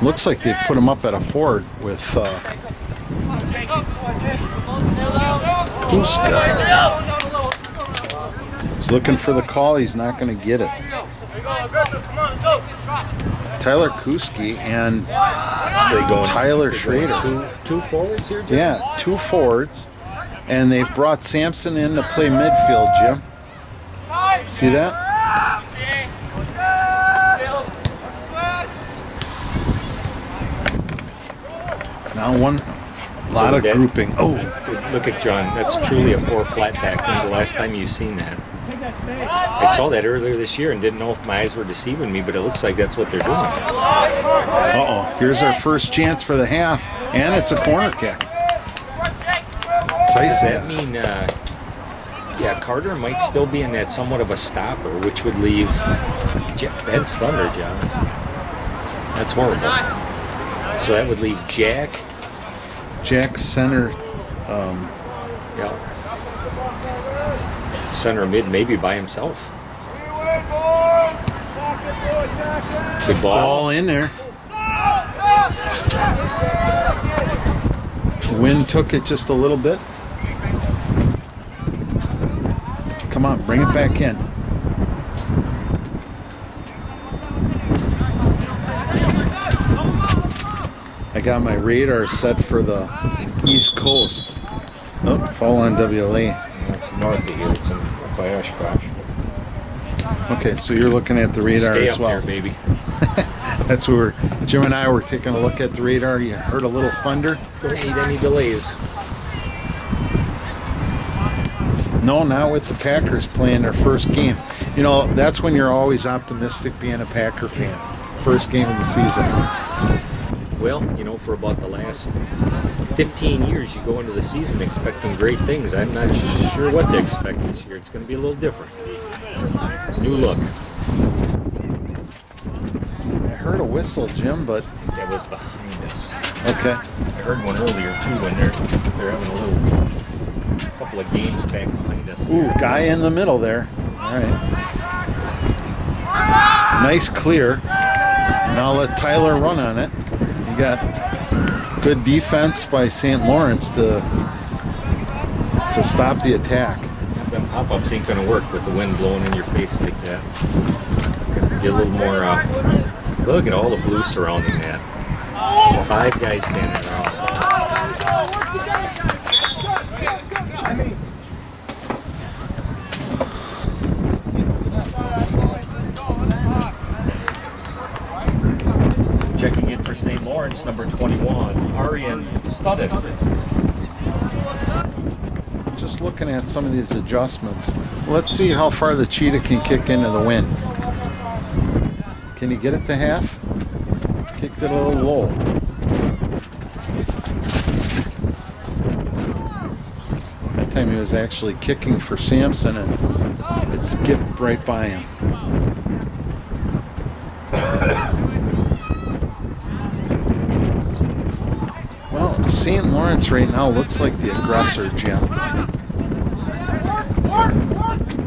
looks like they've put him up at a forward with Kuska. He's looking for the call. He's not going to get it. Tyler Kuski and Tyler Schrader. Two forwards here, Jim? Yeah, 2 forwards. And they've brought Sampson in to play midfield, Jim. See that? Now one lot of grouping. Oh, look at John. That's truly a 4 flat back. When's the last time you've seen that? I saw that earlier this year and didn't know if my eyes were deceiving me, but it looks like that's what they're doing. Uh-oh. Here's our first chance for the half, and it's a corner kick. So does that mean, yeah, Carter might still be in that somewhat of a stopper, which would leave... That's thunder, John. That's horrible. So that would leave Jack center. Yeah. Center mid, maybe by himself. Good ball. Ball in there. Wind took it just a little bit. Come on, bring it back in. I got my radar set for the East Coast. Oh, fall on WLA. It's north of here. It's in by Oshkosh. Okay, so you're looking at the radar Stay as up well. there, baby. That's where Jim and I were taking a look at the radar. You heard a little thunder? Don't need any delays. No, not with the Packers playing their first game. You know, that's when you're always optimistic being a Packer fan. First game of the season. Well, you know, for about the last 15 years, you go into the season expecting great things. I'm not sure what to expect this year. It's going to be a little different. New look. I heard a whistle, Jim, but... That was behind us. Okay. I heard one earlier, too, when they're having a little couple of games back behind us. Ooh, guy in the middle there. All right. Nice clear. Now let Tyler run on it. You got good defense by St. Lawrence to stop the attack. Them pop-ups ain't going to work with the wind blowing in your face like that. Get a little more... look at all the blue surrounding that. 5 guys standing around. Checking in for for St. Lawrence, number 21, Arian Studden. Just looking at some of these adjustments. Let's see how far the cheetah can kick into the wind. Can he get it to half? Kicked it a little low. That time he was actually kicking for Sampson and it skipped right by him. Well, St. Lawrence right now looks like the aggressor, Jim.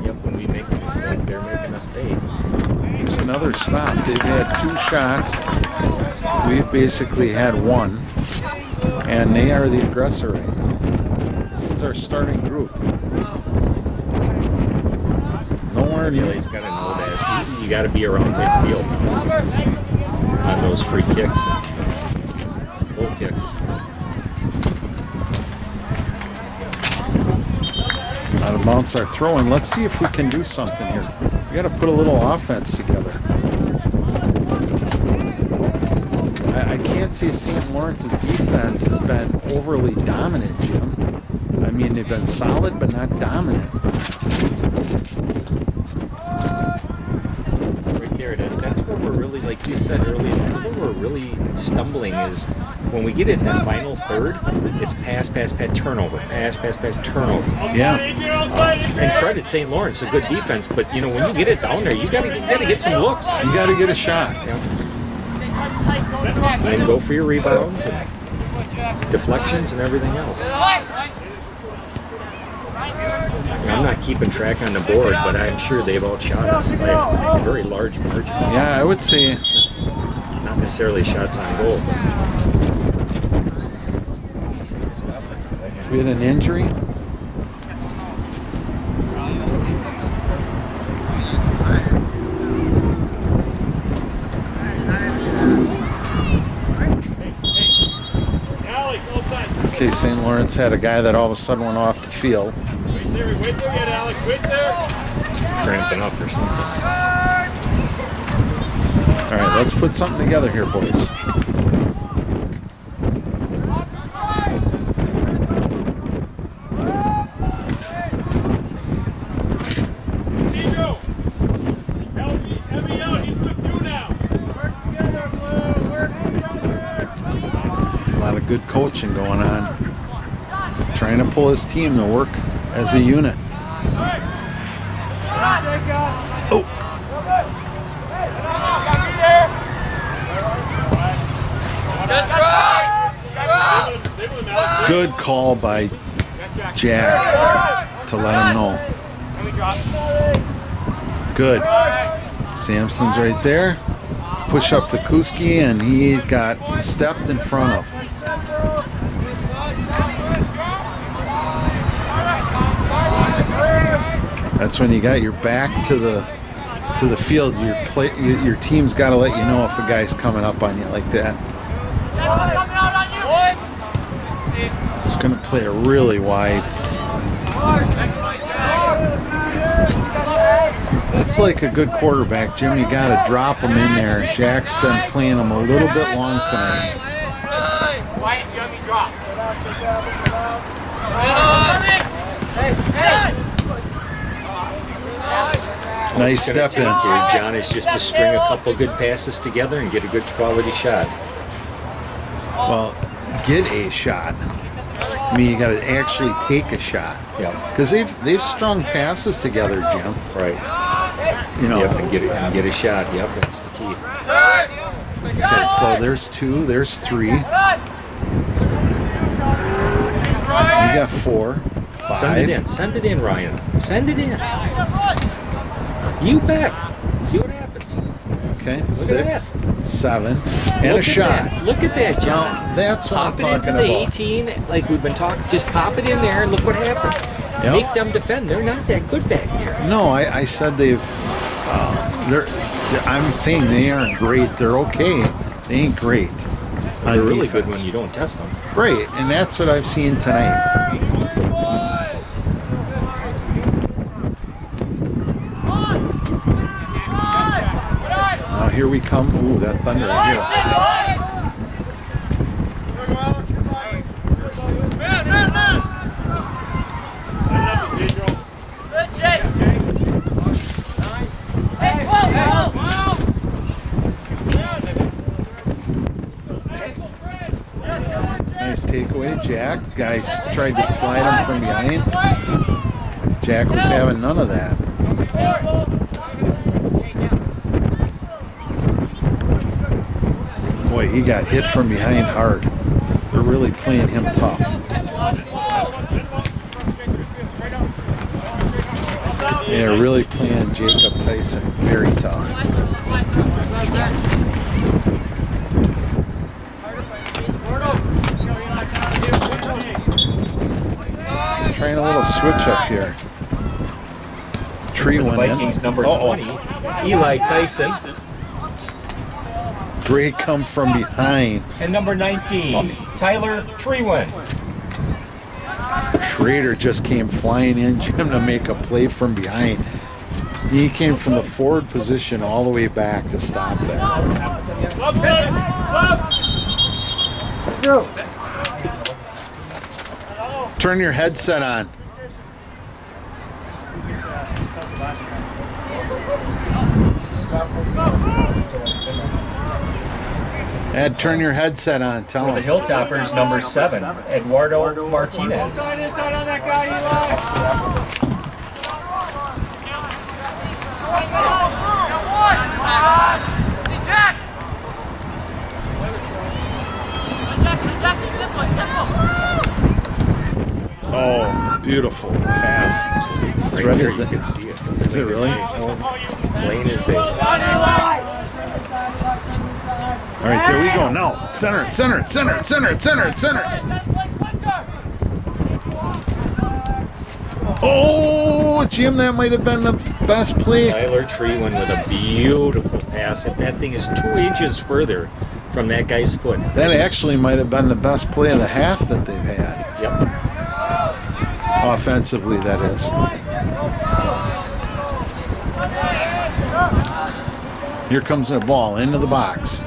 Yep, when we make a mistake, they're making us pay. Here's another stop. They've had 2 shots. We've basically had 1. And they are the aggressor right now. This is our starting group. Nowhere near. WLA's got to know that you got to be around midfield on those free kicks and goal kicks. Out of bounds are throwing. Let's see if we can do something here. We got to put a little offense together. I can't say St. Lawrence's defense has been overly dominant, Jim. I mean, they've been solid, but not dominant. Right there, that's where we're really, like you said earlier, that's where we're really stumbling is when we get it in the final third, it's pass, turnover, pass, turnover. Yeah. And credit St. Lawrence, a good defense, but you know when you get it down there, you gotta get some looks. You got to get a shot. Yeah. And go for your rebounds and deflections and everything else. I'm not keeping track on the board, but I'm sure they've outshot us by a very large margin. Yeah, I would say. Not necessarily shots on goal. We had an injury. Okay, St. Lawrence had a guy that all of a sudden went off the field. Wait there yet, Alex. Wait there. Cramping up or something. All right, let's put something together here, boys. Heavy out. He's with you now. Work together, Blue. Work together. A lot of good coaching going on. Trying to pull his team to work as a unit. Oh. Good call by Jack to let him know. Good. Sampson's right there. Push up the Kuski, and he got stepped in front of. That's when you got your back to the field. Your team's got to let you know if a guy's coming up on you like that. He's going to play it really wide. It's like a good quarterback, Jim. You got to drop him in there. Jack's been playing him a little bit long tonight. Nice step in. Here, John, is just to string a couple good passes together and get a good quality shot. Well, get a shot. I mean, you got to actually take a shot. Yeah. Because they've strung passes together, Jim. Right. You know. Yep, and get a shot. Yep, that's the key. Okay, so there's 2, there's 3. You got 4, 5. Send it in, Ryan. Send it in. You bet. See what happens. Okay, Look 6, 7, and Look a shot. That. Look at that, John. Now, that's what Pop I'm it into talking the about. 18, like we've been talking. Just pop it in there and look what happens. Yep. Make them defend. They're not that good back there. No, I said I'm saying they aren't great. They're okay. They ain't great. They're really good when you don't test them. Right, and that's what I've seen tonight. Now here we come. Ooh, that thunder right here. Nice takeaway, Jack. Guys tried to slide him from behind. Jack was having none of that. Boy, he got hit from behind hard. They're really playing him tough. They're really playing Jacob Tyson very tough. He's trying a little switch up here. Tree For the went in. Vikings, number 20, Eli Tyson. Great come from behind. And number 19, Tyler Treewin. Schrader just came flying in, Jim, to make a play from behind. He came from the forward position all the way back to stop that. Turn your headset on. Ed, turn your headset on. Tell For the him. Hilltoppers, number 7, Eduardo Martinez. Inside on that guy, Eli. Oh, beautiful pass. Right here, Threaded you the- can see it. Is it really? Plain as day. All right, there we go. Now, center it, center it, center it, center it, center it, center it. Oh, Jim, that might have been the best play. Tyler Treewin with a beautiful pass. If that thing is 2 inches further from that guy's foot. That actually might have been the best play of the half that they've had. Yep. Offensively, that is. Here comes the ball into the box.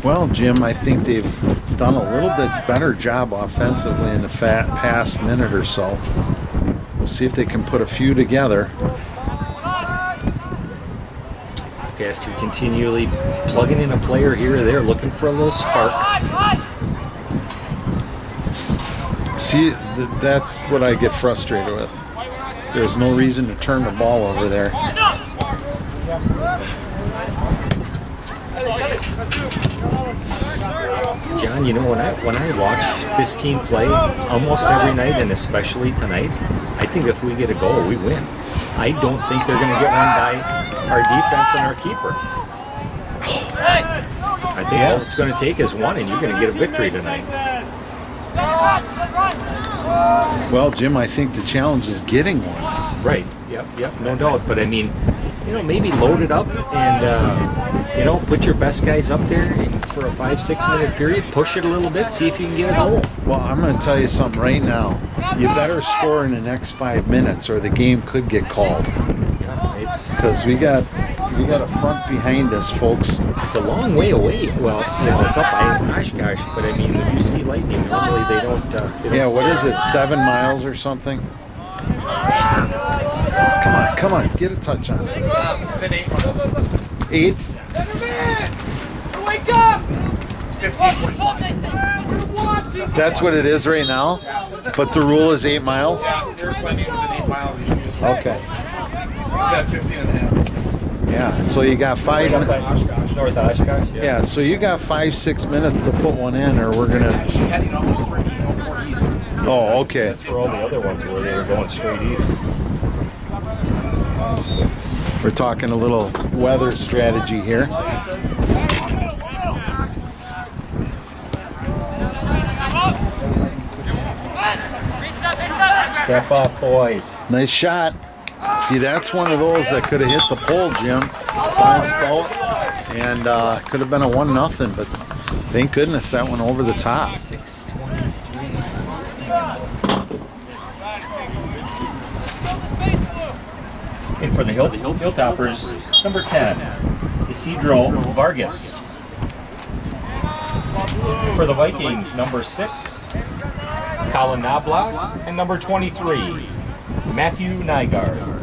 Well, Jim, I think they've done a little bit better job offensively in the past minute or so. We'll see if they can put a few together. Pastor continually plugging in a player here or there, looking for a little spark. See, that's what I get frustrated with. There's no reason to turn the ball over there. John, you know, when I watch this team play almost every night, and especially tonight, I think if we get a goal, we win. I don't think they're going to get one by our defense and our keeper. I think all it's going to take is one, and you're going to get a victory tonight. Well, Jim, I think the challenge is getting one. Right. Yep, no doubt. But I mean, you know, maybe load it up and, you know, put your best guys up there for a 5-6 minute period, push it a little bit, see if you can get a goal. Well, I'm going to tell you something right now. You better score in the next 5 minutes or the game could get called. Yeah, Because we got a front behind us, folks. it's a long way away. Well, you know, it's up by Oshkosh, but I mean, when you see lightning, normally they don't. Yeah, what is it, 7 miles or something? Come on, get a touch on it. 8? Wake up! That's what it is right now? But the rule is 8 miles? There's plenty within 8 miles. Okay. It's at 15 and a half. Yeah, so you got 5 Right up minutes. by North Oshkosh. Yeah, so you got 5-6 minutes to put one in, or we're gonna. Actually heading almost more east. Oh, okay. That's where all the other ones were. They were going straight east. We're talking a little weather strategy here. Step up, boys. Nice shot. See, that's one of those that could have hit the pole, Jim. Bounced out, and could have been a 1-0, but thank goodness that went over the top. 6:23. And for the Hilltoppers, number 10, Isidro Vargas. For the Vikings, number 6, Colin Knobloch, and number 23, Matthew Nygaard.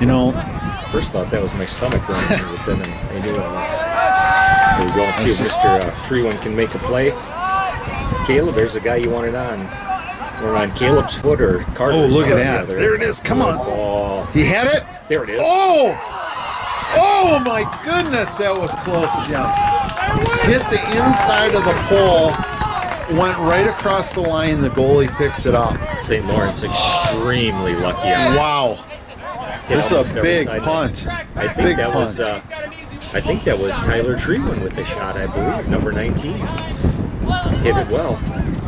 You know, first thought that was my stomach running, but then I knew it was. There we go. Let's see if Mr. Treewan can make a play. Caleb, there's a guy you wanted on. We're on Caleb's foot or Carter's. oh, look at foot. that. Yeah, There it is. Come on. Ball. He had it. There it is. Oh! Oh, my goodness. That was close, Jim. Hit the inside of the pole. Went right across the line. The goalie picks it up. St. Lawrence extremely lucky on that. Wow. Hit This is almost a every big side punt. net. I think Big that punt. was. I think that was Tyler Treewan with the shot. I believe number 19 hit it well.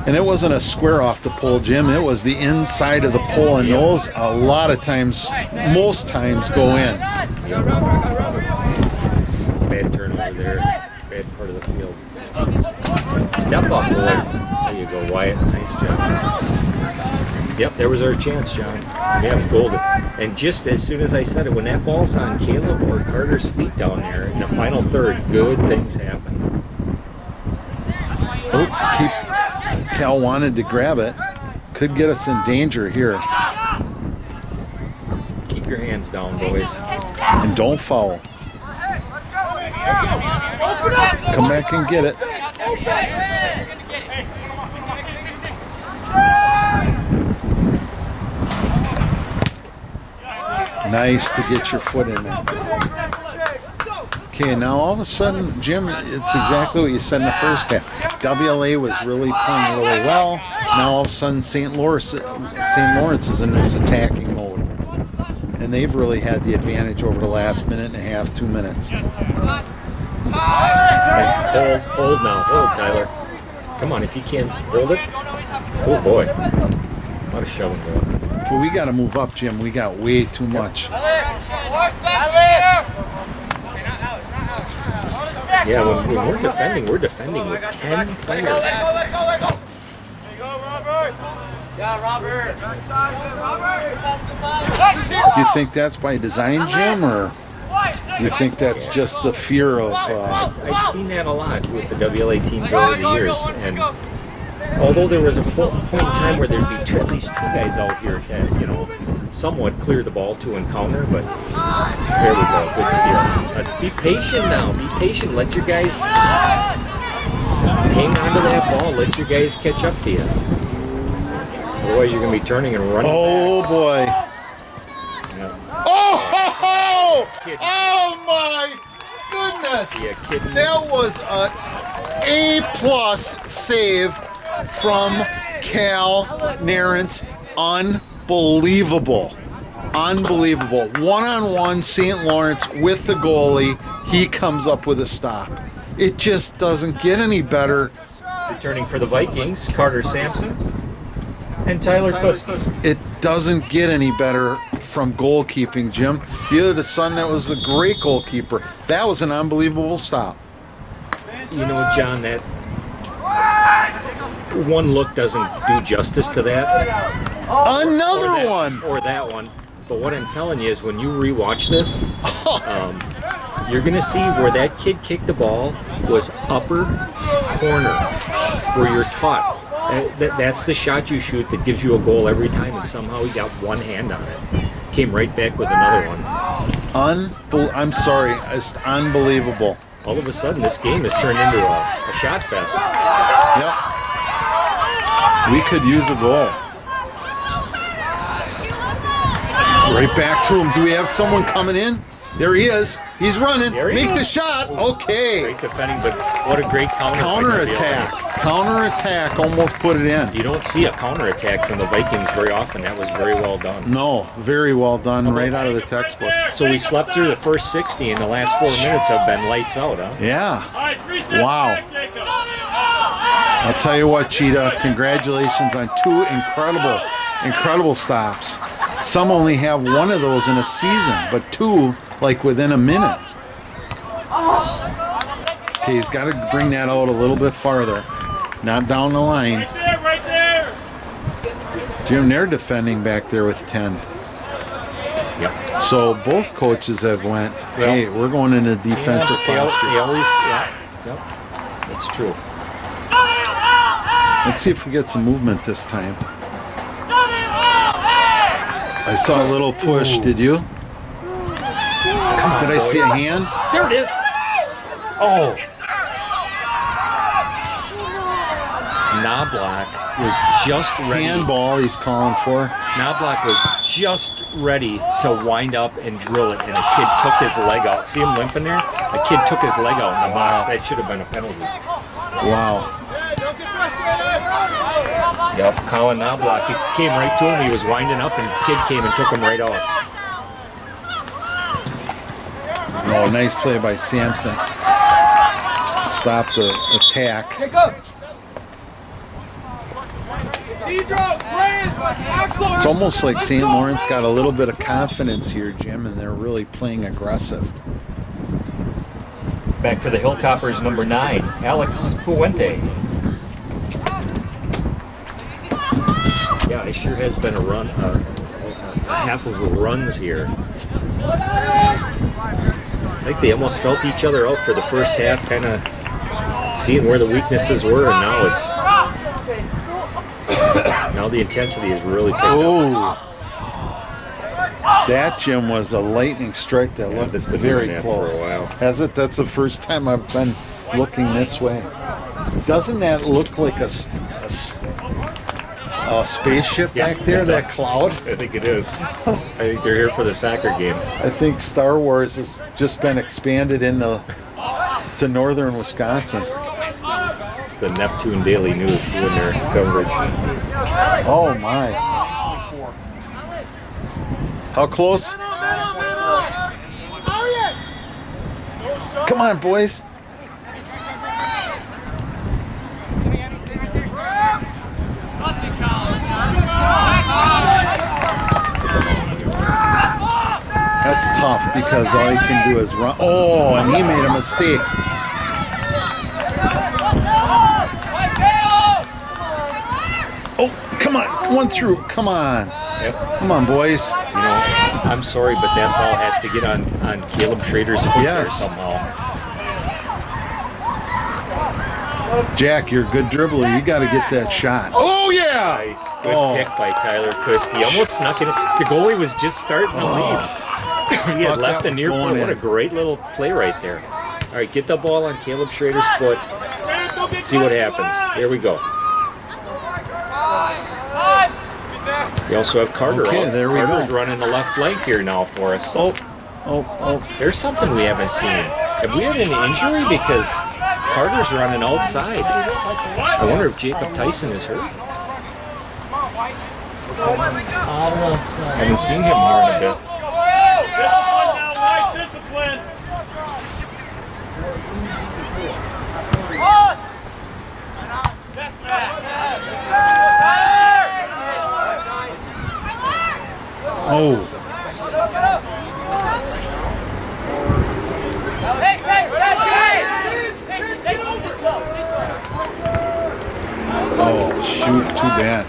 And it wasn't a square off the pole, Jim. It was the inside of the pole, and those a lot of times, most times, go in. Bad turnover there. Bad part of the field. Step up, boys. There you go, Wyatt. Nice job. Yep, there was our chance, John. Yeah, golden. And just as soon as I said it, when that ball's on Caleb or Carter's feet down there in the final third, good things happen. Oh, Cal wanted to grab it. Could get us in danger here. Keep your hands down, boys. And don't foul. Come back and get it. Nice to get your foot in there. Okay, now all of a sudden, Jim, it's exactly what you said in the first half. WLA was really playing really well. Now all of a sudden, St. Lawrence is in this attacking mode. And they've really had the advantage over the last minute and a half, 2 minutes. Hold now. Hold, Tyler. Come on, if you can't hold it. Oh, boy. A lot of shoving going. Well, we got to move up, Jim. We got way too much. Yeah, when we're defending with 10 players. Do you think that's by design, Jim, or do you think that's just the fear of... I've seen that a lot with the WLA teams over the years, and although there was a point in time where there'd be at least 2 guys out here to, somewhat clear the ball to encounter, but there we go, good steal. Be patient now, be patient, let your guys hang on to that ball, let your guys catch up to you. Otherwise you're going to be turning and running back. boy. Yeah. Oh my goodness. Yeah, kidding. That was a A+ save from Cal Narrance. Unbelievable. Unbelievable. One-on-one, St. Lawrence with the goalie. He comes up with a stop. It just doesn't get any better. Returning for the Vikings, Carter Sampson and Tyler Kuski. It doesn't get any better from goalkeeping, Jim. You had a son that was a great goalkeeper. That was an unbelievable stop. You know, John, that one look doesn't do justice to that. Another one. Or that one. But what I'm telling you is when you rewatch this, you're going to see where that kid kicked the ball was upper corner, where you're taught. That's the shot you shoot that gives you a goal every time, and somehow he got one hand on it. Came right back with another one. I'm sorry. It's unbelievable. All of a sudden, this game has turned into a shot fest. Yep. We could use a goal. Right back to him. Do we have someone coming in? There he is. He's running. Make the shot. Okay. Great defending, but what a great counter. Counterattack almost put it in. You don't see a counterattack from the Vikings very often. That was very well done. No, very well done. Right out of the textbook. So we slept through the first 60, and the last 4 minutes have been lights out, huh? Yeah. All right, 3 steps Wow. back, Jacob. I'll tell you what, Cheetah, congratulations on 2 incredible stops. Some only have 1 of those in a season, but 2 like within a minute. Okay, he's got to bring that out a little bit farther, not down the line. Right there. Jim, they're defending back there with 10. Yep. So both coaches have went, hey, we're going into defensive posture. They always, yep, that's true. Let's see if we get some movement this time. I saw a little push. Did you? Did I see a hand? There it is. Oh. Knobloch was just ready. Handball he's calling for. Knobloch was just ready to wind up and drill it, and a kid took his leg out. See him limping there? A kid took his leg out in the box. That should have been a penalty. Wow. Yep, Colin Knobloch. He came right to him. He was winding up, and the kid came and took him right out. Oh, nice play by Sampson to stop the attack. It's almost like St. Lawrence got a little bit of confidence here, Jim, and they're really playing aggressive. Back for the Hilltoppers, number 9, Alex Puente. Yeah, it sure has been a run, a half of the runs here. It's like they almost felt each other out for the first half, kind of seeing where the weaknesses were, and now it's now the intensity is really picked up. That, Jim, was a lightning strike that looked very close. For a while. Has it? That's the first time I've been looking this way. Doesn't that look like a spaceship back there, that cloud? I think it is. I think they're here for the soccer game. I think Star Wars has just been expanded to northern Wisconsin. It's the Neptune Daily News doing their coverage. Oh, my. How close? Come on, boys. That's tough because all he can do is run. Oh, and he made a mistake. Oh, come on. One through. Come on. Yep. Come on, boys. You know, I'm sorry, but that ball has to get on Caleb Schrader's foot there somehow. Jack, you're a good dribbler. You got to get that shot. Oh, yeah. Nice. Good pick by Tyler Kuski. Almost snuck it in. The goalie was just starting to lead. He had left the near point. What a great little play right there. All right, get the ball on Caleb Schrader's foot. See what happens. Here we go. We also have Carter out. There we Carter's go. running the left flank here now for us. Oh. There's something we haven't seen. Have we had an injury? Because Carter's running outside. I wonder if Jacob Tyson is hurt. I haven't seen him here in a bit. Discipline. Oh. Oh, shoot, too bad.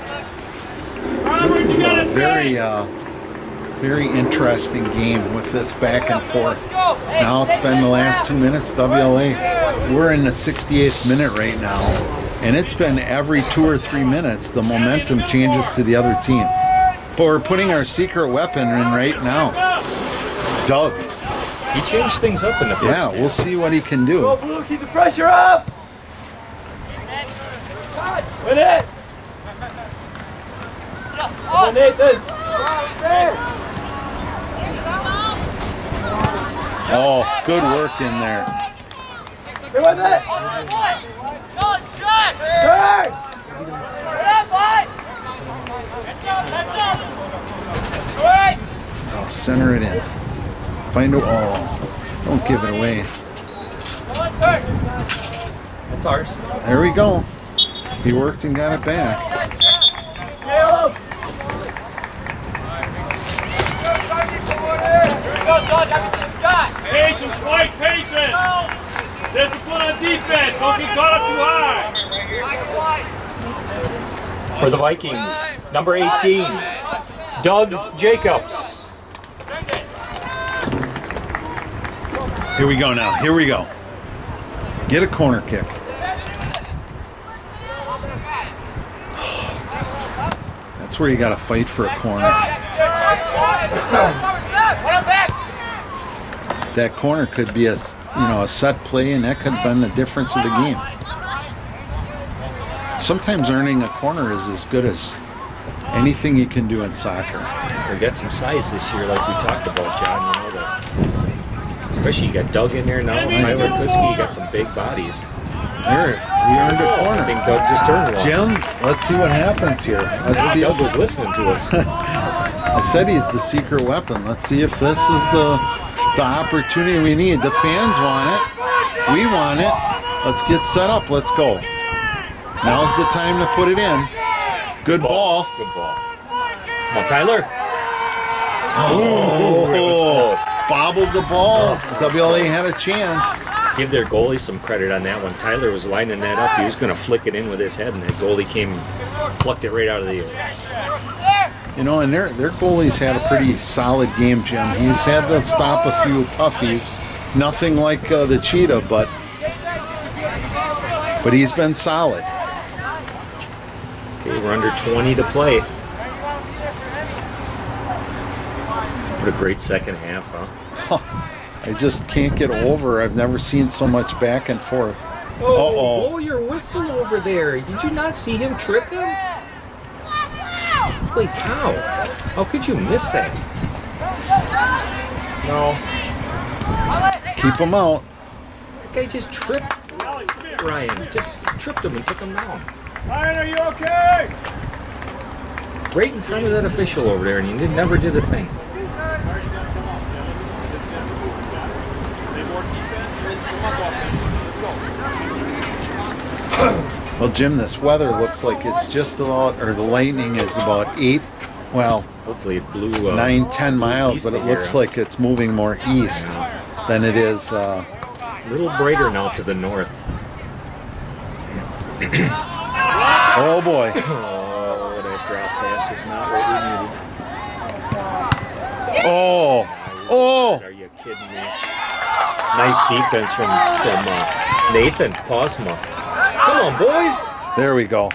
This is a very interesting game with this back and forth. Now it's been the last 2 minutes, WLA. We're in the 68th minute right now, and it's been every 2 or 3 minutes the momentum changes to the other team. But we're putting our secret weapon in right now. Doug. He changed things up in the first half. We'll see what he can do. Go, Blue, keep the pressure up! Win it! Come on, Nathan! Oh, good work in there. Stay with it! Turn! Oh, center it in. Find a don't give it away. That's ours. There we go. He worked and got it back. Caleb! Patience, White, patience. Discipline on defense. Don't get caught up too high. For the Vikings, number 18, Doug Jacobs. Here we go now. Here we go. Get a corner kick. That's where you got to fight for a corner. That corner could be a set play, and that could have been the difference of the game. Sometimes earning a corner is as good as anything you can do in soccer. We got some size this year, like we talked about, John. Especially you got Doug in there now, Tyler Kuski. You got some big bodies. There, we earned a corner. I think Doug just earned one. Jim, let's see what happens here. Let's see. Doug was listening to us. I said he's the secret weapon. Let's see if this is the opportunity we need. The fans want it. We want it. Let's get set up. Let's go. Now's the time to put it in. Good ball. Good ball. Come on, Tyler. Oh, it was close. Bobbled the ball. WLA had a chance. Give their goalie some credit on that one. Tyler was lining that up. He was going to flick it in with his head, and that goalie came, plucked it right out of the air. You know, and their goalie's had a pretty solid game, Jim. He's had to stop a few toughies. Nothing like the Cheetah, but he's been solid. Okay, we're under 20 to play. What a great second half, huh? I just can't get over. I've never seen so much back and forth. Oh, blow your whistle over there. Did you not see him trip him? Holy cow. How could you miss that? No. Keep him out. That guy just tripped Ryan. Just tripped him and took him down. Ryan, are you okay? Right in front of that official over there, and he never did a thing. Well, Jim, this weather looks like it's just about, or the lightning is about 8, well, hopefully it blew 9-10 miles, but it looks like it's moving more east than it is. A little brighter now to the north. Oh boy. Oh, that drop pass is not what we needed. Oh. Oh. Are you kidding me? Nice defense from Nathan Posma. Come on, boys. There we go.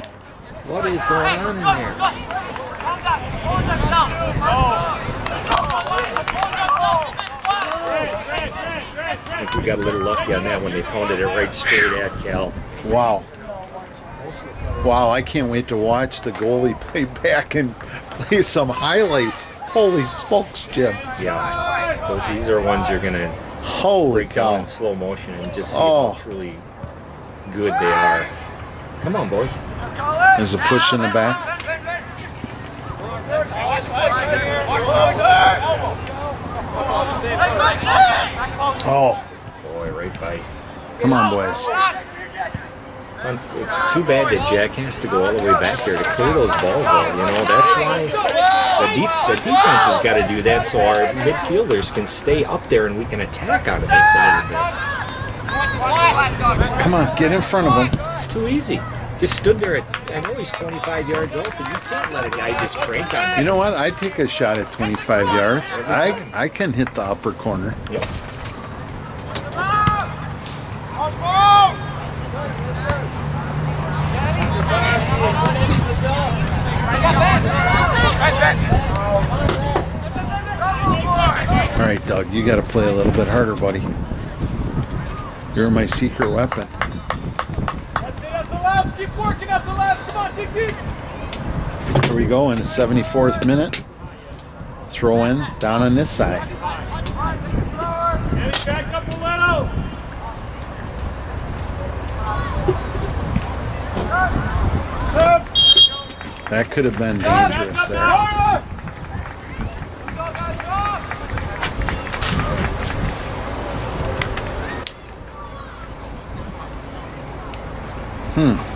What is going on in there? I think we got a little lucky on that one. They pounded it right straight at Cal. Wow. Wow, I can't wait to watch the goalie play back and play some highlights. Holy smokes, Jim. Yeah. Well, these are ones you're going to Holy break down cow. in slow motion and just see how truly good they are. Come on, boys. There's a push in the back. Oh, Boy, right by. come on, boys. It's too bad that Jack has to go all the way back there to clear those balls out. You know, that's why the defense has got to do that so our midfielders can stay up there and we can attack out of this a little bit. Come on, get in front of him. It's too easy. Just stood there I know he's 25 yards out, but you can't let a guy just crank on You know what? I'd take a shot at 25 yards. I can hit the upper corner. Yep. All right, Doug, you got to play a little bit harder, buddy. You're my secret weapon. That's the left. Keep working. That's the left. Come on, dig deep. Here we go in the 74th minute. Throw in down on this side. Get it back up, Mileto. That could have been dangerous there.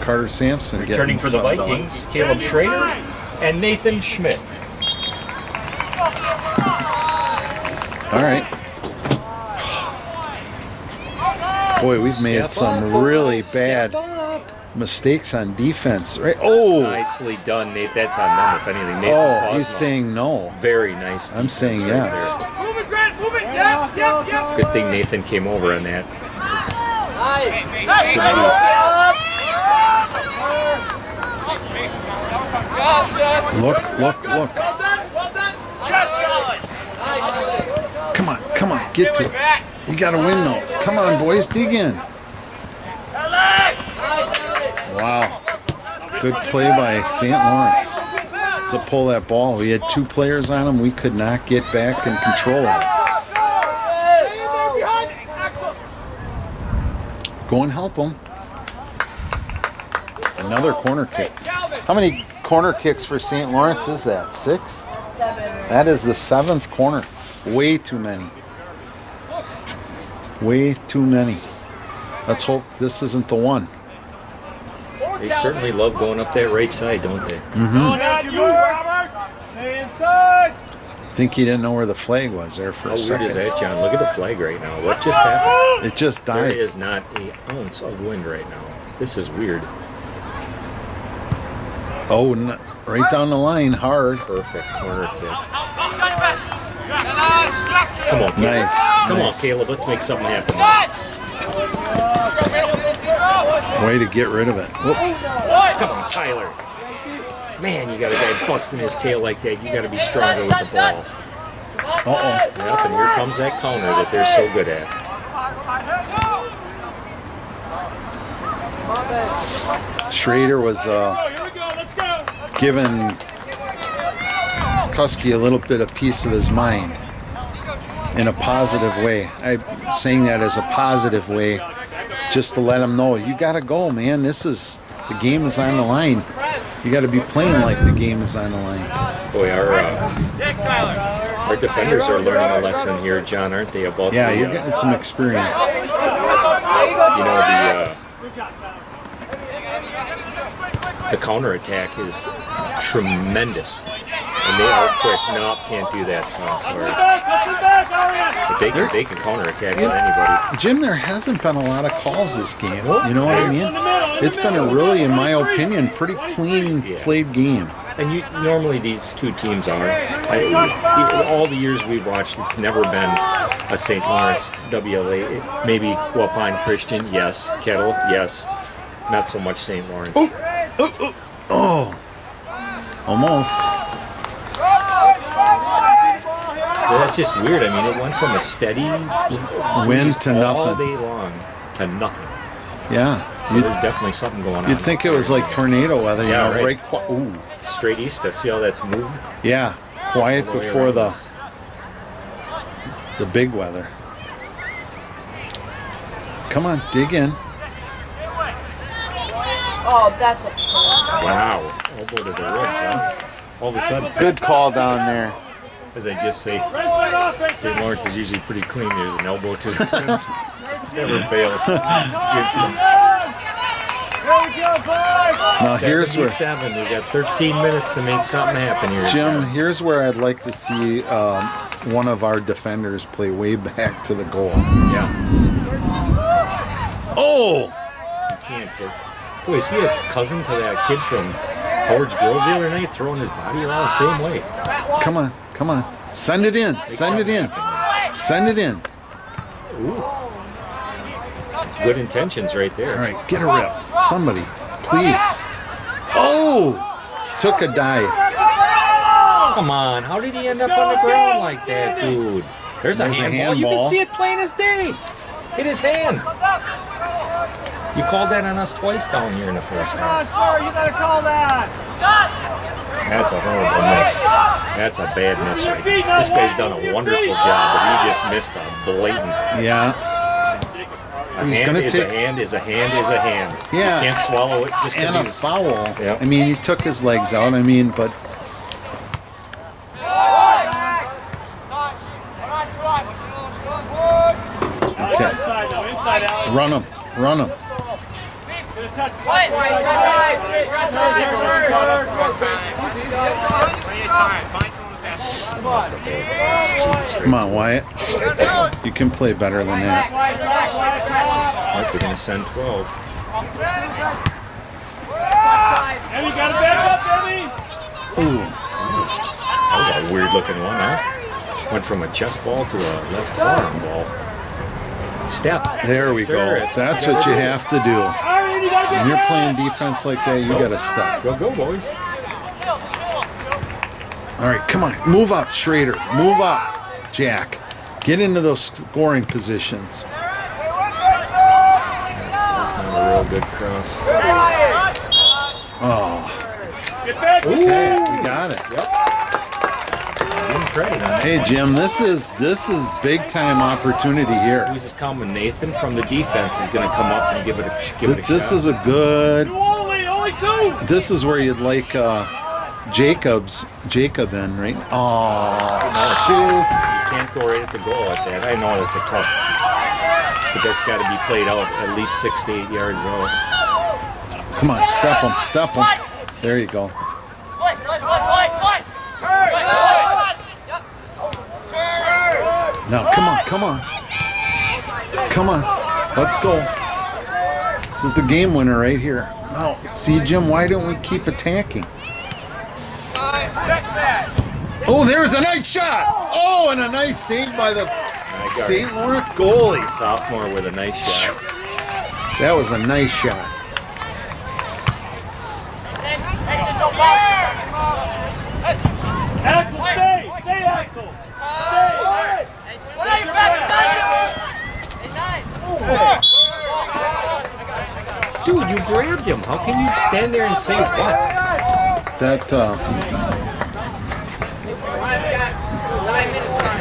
Carter Sampson Returning for the something done. Vikings, Caleb Schrader and Nathan Schmidt. All right. Boy, we've made some really bad mistakes on defense. Right? Oh, Nicely done, Nate. That's on them, if anything. Nathan oh, he's Cosmo. saying no. Very nice. I'm saying right yes. there. Move it, Grant, move it. Yep. Good thing Nathan came over on that. Look. Well done. Come on, get to it. You got to win those. Come on, boys, dig in. Wow. Good play by St. Lawrence to pull that ball. We had 2 players on him. We could not get back and control it. Go and help them. Another corner kick. How many corner kicks for St. Lawrence is that? 6? 7. That is the 7th corner. Way too many. Way too many. Let's hope this isn't the one. They certainly love going up that right side, don't they? Not you, Robert. Stay inside. Think he didn't know where the flag was there for How a weird second. is that, John? Look at the flag right now. What just happened? It just There died. is not an ounce of wind right now. This is weird. Oh, right down the line, hard. Perfect corner kick. Come on, Caleb. Nice. Come nice. on, Caleb. Let's make something happen. Way to get rid of it. Whoop. Come on, Tyler. Man, you got a guy busting his tail like that. You got to be stronger with the ball. Uh-oh. Yep, and here comes that counter that they're so good at. Schrader was giving Kusky a little bit of piece of his mind in a positive way. I'm saying that as a positive way, just to let him know, you got to go, man. The game is on the line. You got to be playing like the game is on the line. Boy, our defenders are learning a lesson here, John, aren't they? About Yeah, you're getting some experience. you know, the counterattack is tremendous. And they are quick. Nope, can't do that, son. Sorry. But they can counterattack with anybody. Jim, there hasn't been a lot of calls this game. You know what I mean? It's been a really, in my opinion, pretty clean played game. And normally these two teams are. All the years we've watched, it's never been a St. Lawrence WLA. Maybe Waupun Christian, yes. Kettle, yes. Not so much St. Lawrence. Oh, almost. Well, that's just weird. I mean, it went from a steady Wind to all nothing. day long to nothing. Yeah. So there's definitely something going on. You'd think it was like tornado weather, Yeah, you know, right. ooh. Straight east. To see how that's moved. Yeah, quiet All the way before around the us. big weather. Come on, dig in. Oh, that's a Wow. Elbow to the ribs, huh? All of a sudden, Good call down there. as I just say, St. Lawrence is usually pretty clean. There's an elbow to the ribs. Never fails. Jinx them. Now here's where, 77. We've got 13 minutes to make something happen here. Jim, here's where I'd like to see one of our defenders play way back to the goal. Yeah. Oh! You can't. Boy, is he a cousin to that kid from Howard's Grove the other night, throwing his body around the same way? Come on, come on. Send it in, send it in. Send it in. Ooh. Good intentions right there. All right, get a rip. Somebody, please. Oh! Took a dive. Come on, how did he end up on the ground like that, dude? There's a handball. You can handball. see it plain as day. Hit his hand. You called that on us twice down here in the first half. Sir, you gotta call that. That's a horrible miss. That's a bad miss right there. This guy's done a wonderful job, but he just missed a blatant. Yeah. A He's hand gonna is take- a hand is a hand is a hand. Yeah. You can't swallow it just And because a he's... foul. Yep. I mean, he took his legs out. I mean, but okay. Inside, though. Inside, Alex. Run him. Run him. touch. Come on, Wyatt. You can play better than that. Right, they're going to send 12. Emmy, got to back up, Emmy. Ooh. That was a weird looking one, huh? Went from a chest ball to a left forearm ball. Step. There we Sir, go. That's what you have to do. All right, Andy, got to When you're playing defense like that, you got to step. Go, boys. All right, come on. Move up, Schrader. Move up, Jack. Get into those scoring positions. That's not a real good cross. Oh, Get back. okay. We got it. Yep. Give him credit on that. Hey, Jim, this is big time opportunity here. Who's coming? Nathan from the defense is going to come up and give it a This shot. is a good. Only two. This is where you'd like Jacob in, right? Oh, shoot. You can't go right at the goal at that. I know that's a tough, but that's got to be played out at least 6 to 8 yards out. Come on, step him. There you go. Now, come on. Let's go. This is the game winner right here. Now, see, Jim, why don't we keep attacking? Oh, there's a nice shot. Oh, and a nice save by the St. Lawrence goalie. Sophomore with a nice shot. That was a nice shot. Axel, stay, Axel. Dude, you grabbed him. How can you stand there and say what? That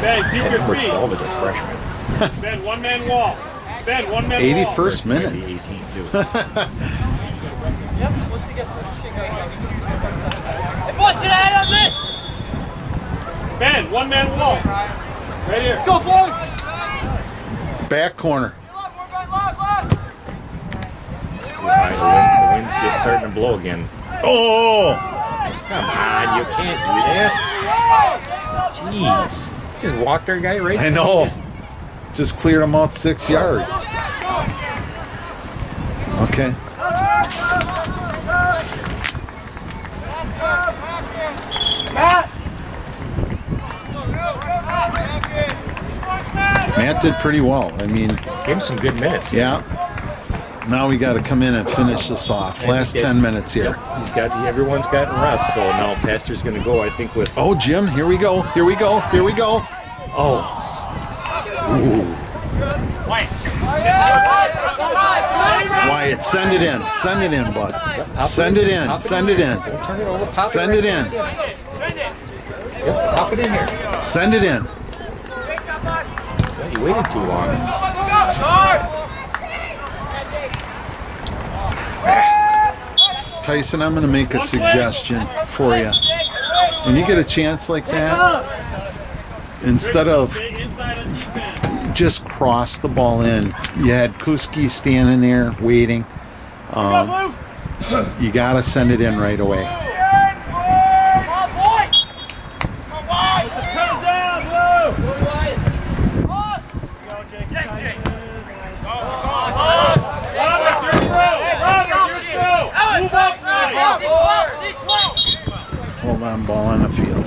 Ben, keep your Number feet. 12 is a freshman. Ben, one man wall. Ben, one man wall. 81st Maybe minute. 18 too. Ben, one man wall. Right here. Go, boy. Back corner. It's too high. The wind's just starting to blow again. Oh! Come on, you can't do that. Jeez. Just walked our guy right I know. Just cleared him out 6 yards. Okay. Matt did pretty well. I mean, Gave him some good minutes. yeah. Now we got to come in and finish this off. And Last 10 minutes here. Yep, everyone's gotten rest, so now Pastor's going to go, I think, with... Oh, Jim, here we go. Oh. Ooh. Wyatt, send it in, bud. Send it in. Don't turn it over. Pop Send it it in. Yep, pop it in here. Send it in. Well, you waited too long. Tyson, I'm going to make a suggestion for you. When you get a chance like that, instead of just cross the ball in, you had Kuski standing there waiting. You got to send it in right away. Hold on, ball on the field.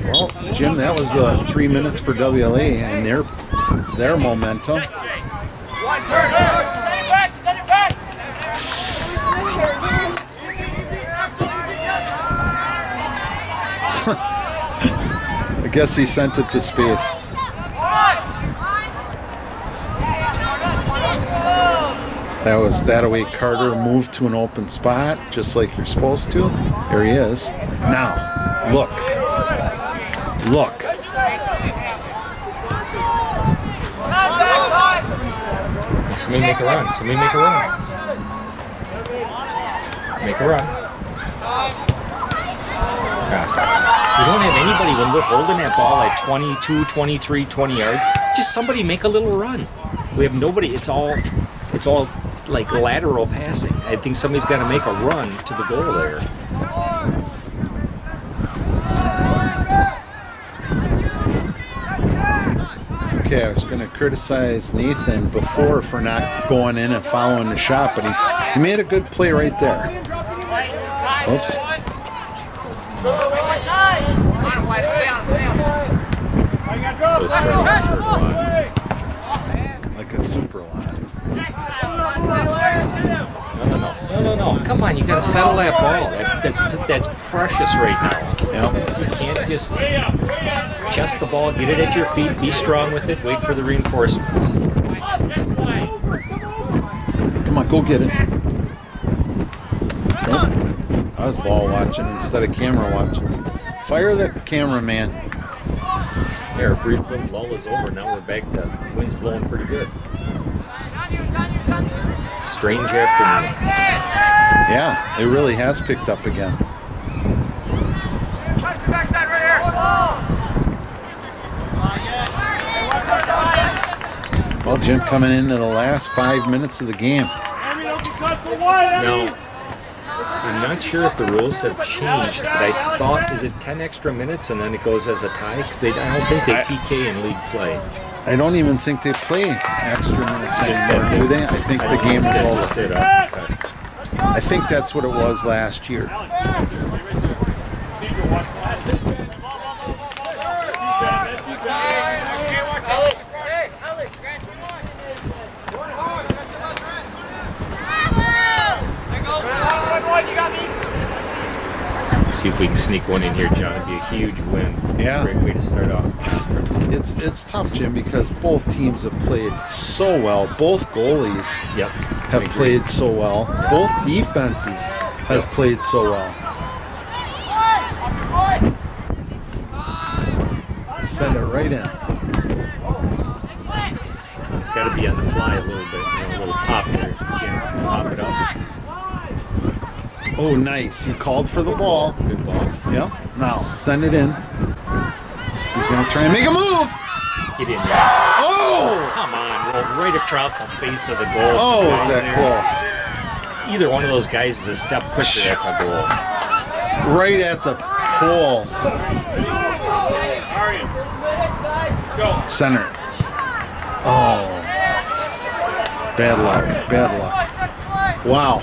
Well, Jim, that was 3 minutes for WLA and their momentum. I guess he sent it to space. That was that away. Carter moved to an open spot, just like you're supposed to. There he is. Now, look. Somebody make a run. Make a run. We don't have anybody when we're holding that ball at 22, 23, 20 yards. Just somebody make a little run. We have nobody. It's all like lateral passing. I think somebody's got to make a run to the goal there. Okay, I was going to criticize Nathan before for not going in and following the shot, but he made a good play right there. Oops. Those turnovers hurt a lot. Like a super lot. No. Come on, you got to settle that ball. That's precious right now. Yep. You can't just chest the ball, get it at your feet, be strong with it, wait for the reinforcements. Come on, go get it. Nope. I was ball watching instead of camera watching. Fire the cameraman. There, a brief little lull is over. Now we're back to winds blowing pretty good. Strange afternoon. Yeah, it really has picked up again. Well, Jim, coming into the last 5 minutes of the game. Now, I'm not sure if the rules have changed, but I thought, is it 10 extra minutes and then it goes as a tie? Because I don't think they PK in league play. I don't even think they play extra minutes anymore, do they? I think the game is over. I think that's what it was last year. See if we can sneak one in here, John. It'd be a huge win. Yeah. Great way to start off the conference. It's tough, Jim, because both teams have played so well. Both goalies have played so well. Both defenses have played so well. Send it right in. It's got to be on the fly a little bit. A little pop there if you can pop it up. Oh, nice. He called for the ball. Good ball. Yep. Now, send it in. He's going to try and make a move. Get in there. Oh! Come on, rolled right across the face of the goal. Oh, is that close? Either one of those guys is a step quicker, that's a goal. Right at the pole. Center. Oh. Bad luck. Bad luck. Wow.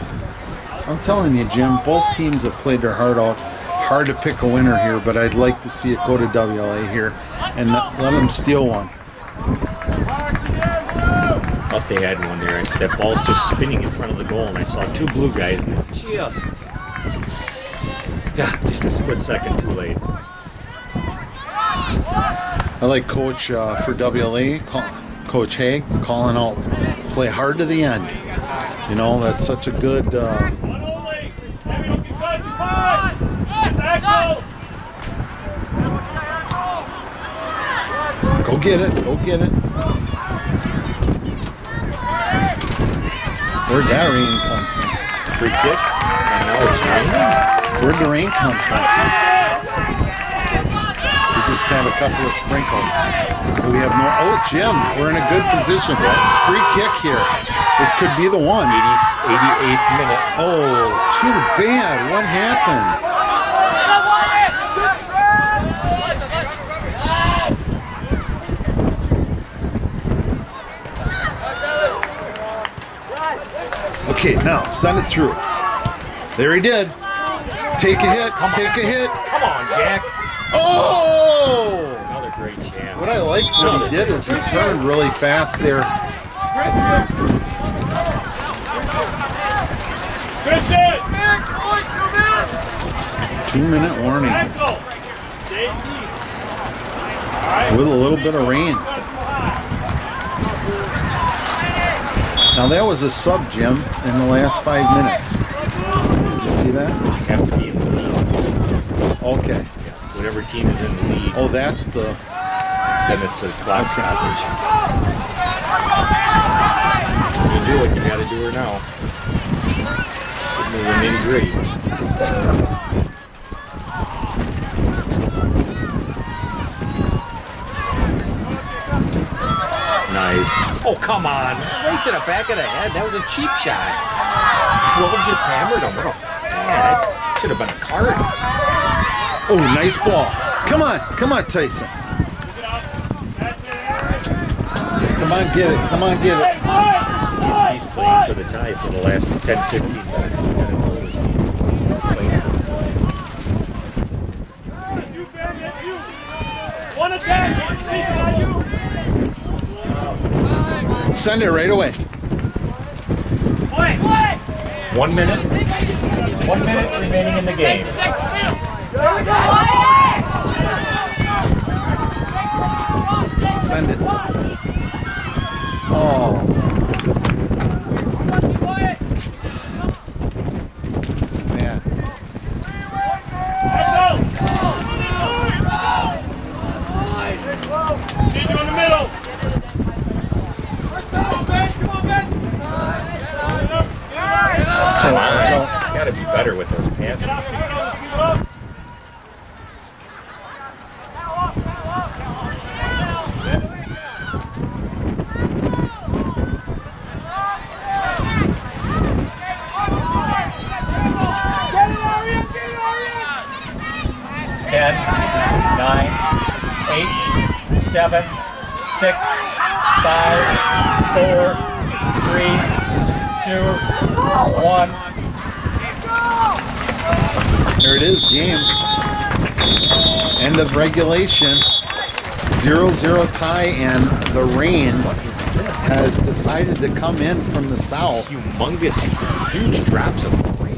I'm telling you, Jim, both teams have played their heart out. Hard to pick a winner here, but I'd like to see it go to WLA here and let them steal one. Thought they had one there. That ball's just spinning in front of the goal, and I saw two blue guys, and just a split second too late. I like Coach for WLA, Coach Haig, calling out, play hard to the end. You know, that's such a good... Go get it. Go get it. Where'd that rain come from? Free kick. And now it's raining. Where'd the rain come from? We just have a couple of sprinkles. We have no... Oh, Jim, we're in a good position. Free kick here. This could be the one. 88th minute. Oh, too bad. What happened? Okay, now send it through. There he did. Take a hit. Take a hit. Come on, Jack. Oh! Another great chance. What I liked what he did is he turned really fast there. Christian! 2-minute warning. With a little bit of rain. Now that was a sub, Jim, in the last 5 minutes. Did you see that? You have to be in the lead. Okay. Yeah. Whatever team is in the lead, Oh, that's the... then it's a clock stoppage. You do it, you gotta do her now. Moving in great. Nice. Oh, come on. Right to the back of the head. That was a cheap shot. 12 just hammered him. Oh, man, that should have been a card. Oh, nice ball. Come on. Come on, Tyson. Come on, get it. Come on, get it. He's playing for the tie for the last 10, 15 minutes. He's got to know his team. You, Ben, that's you. One attack. Send it right away. 1 minute. 1 minute remaining in the game. Send it. Oh. Man. See you in the middle. Come on. Got to be better with those passes. 10, 9, 8, 7, 6, 5, 4, 3, 2, 1. There it is, game. End of regulation. 0-0 tie, and the rain has decided to come in from the south. Humongous, huge drops of rain.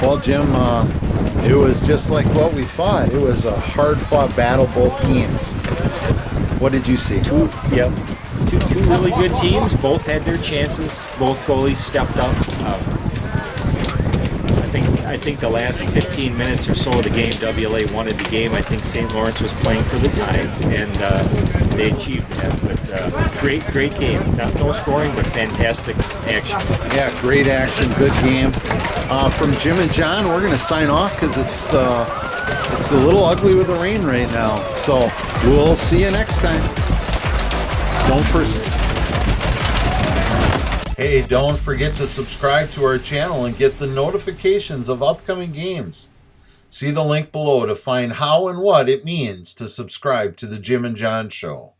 Well, Jim, it was just like what we thought. It was a hard-fought battle, both teams. What did you see? Two really good teams. Both had their chances. Both goalies stepped up. I think the last 15 minutes or so of the game, WLA wanted the game. I think St. Lawrence was playing for the tie, and they achieved that. But great game. No scoring, but fantastic action. Yeah, great action, good game. From Jim and John, we're going to sign off because it's a little ugly with the rain right now. So we'll see you next time. Hey, don't forget to subscribe to our channel and get the notifications of upcoming games. See the link below to find how and what it means to subscribe to the Jim and John Show.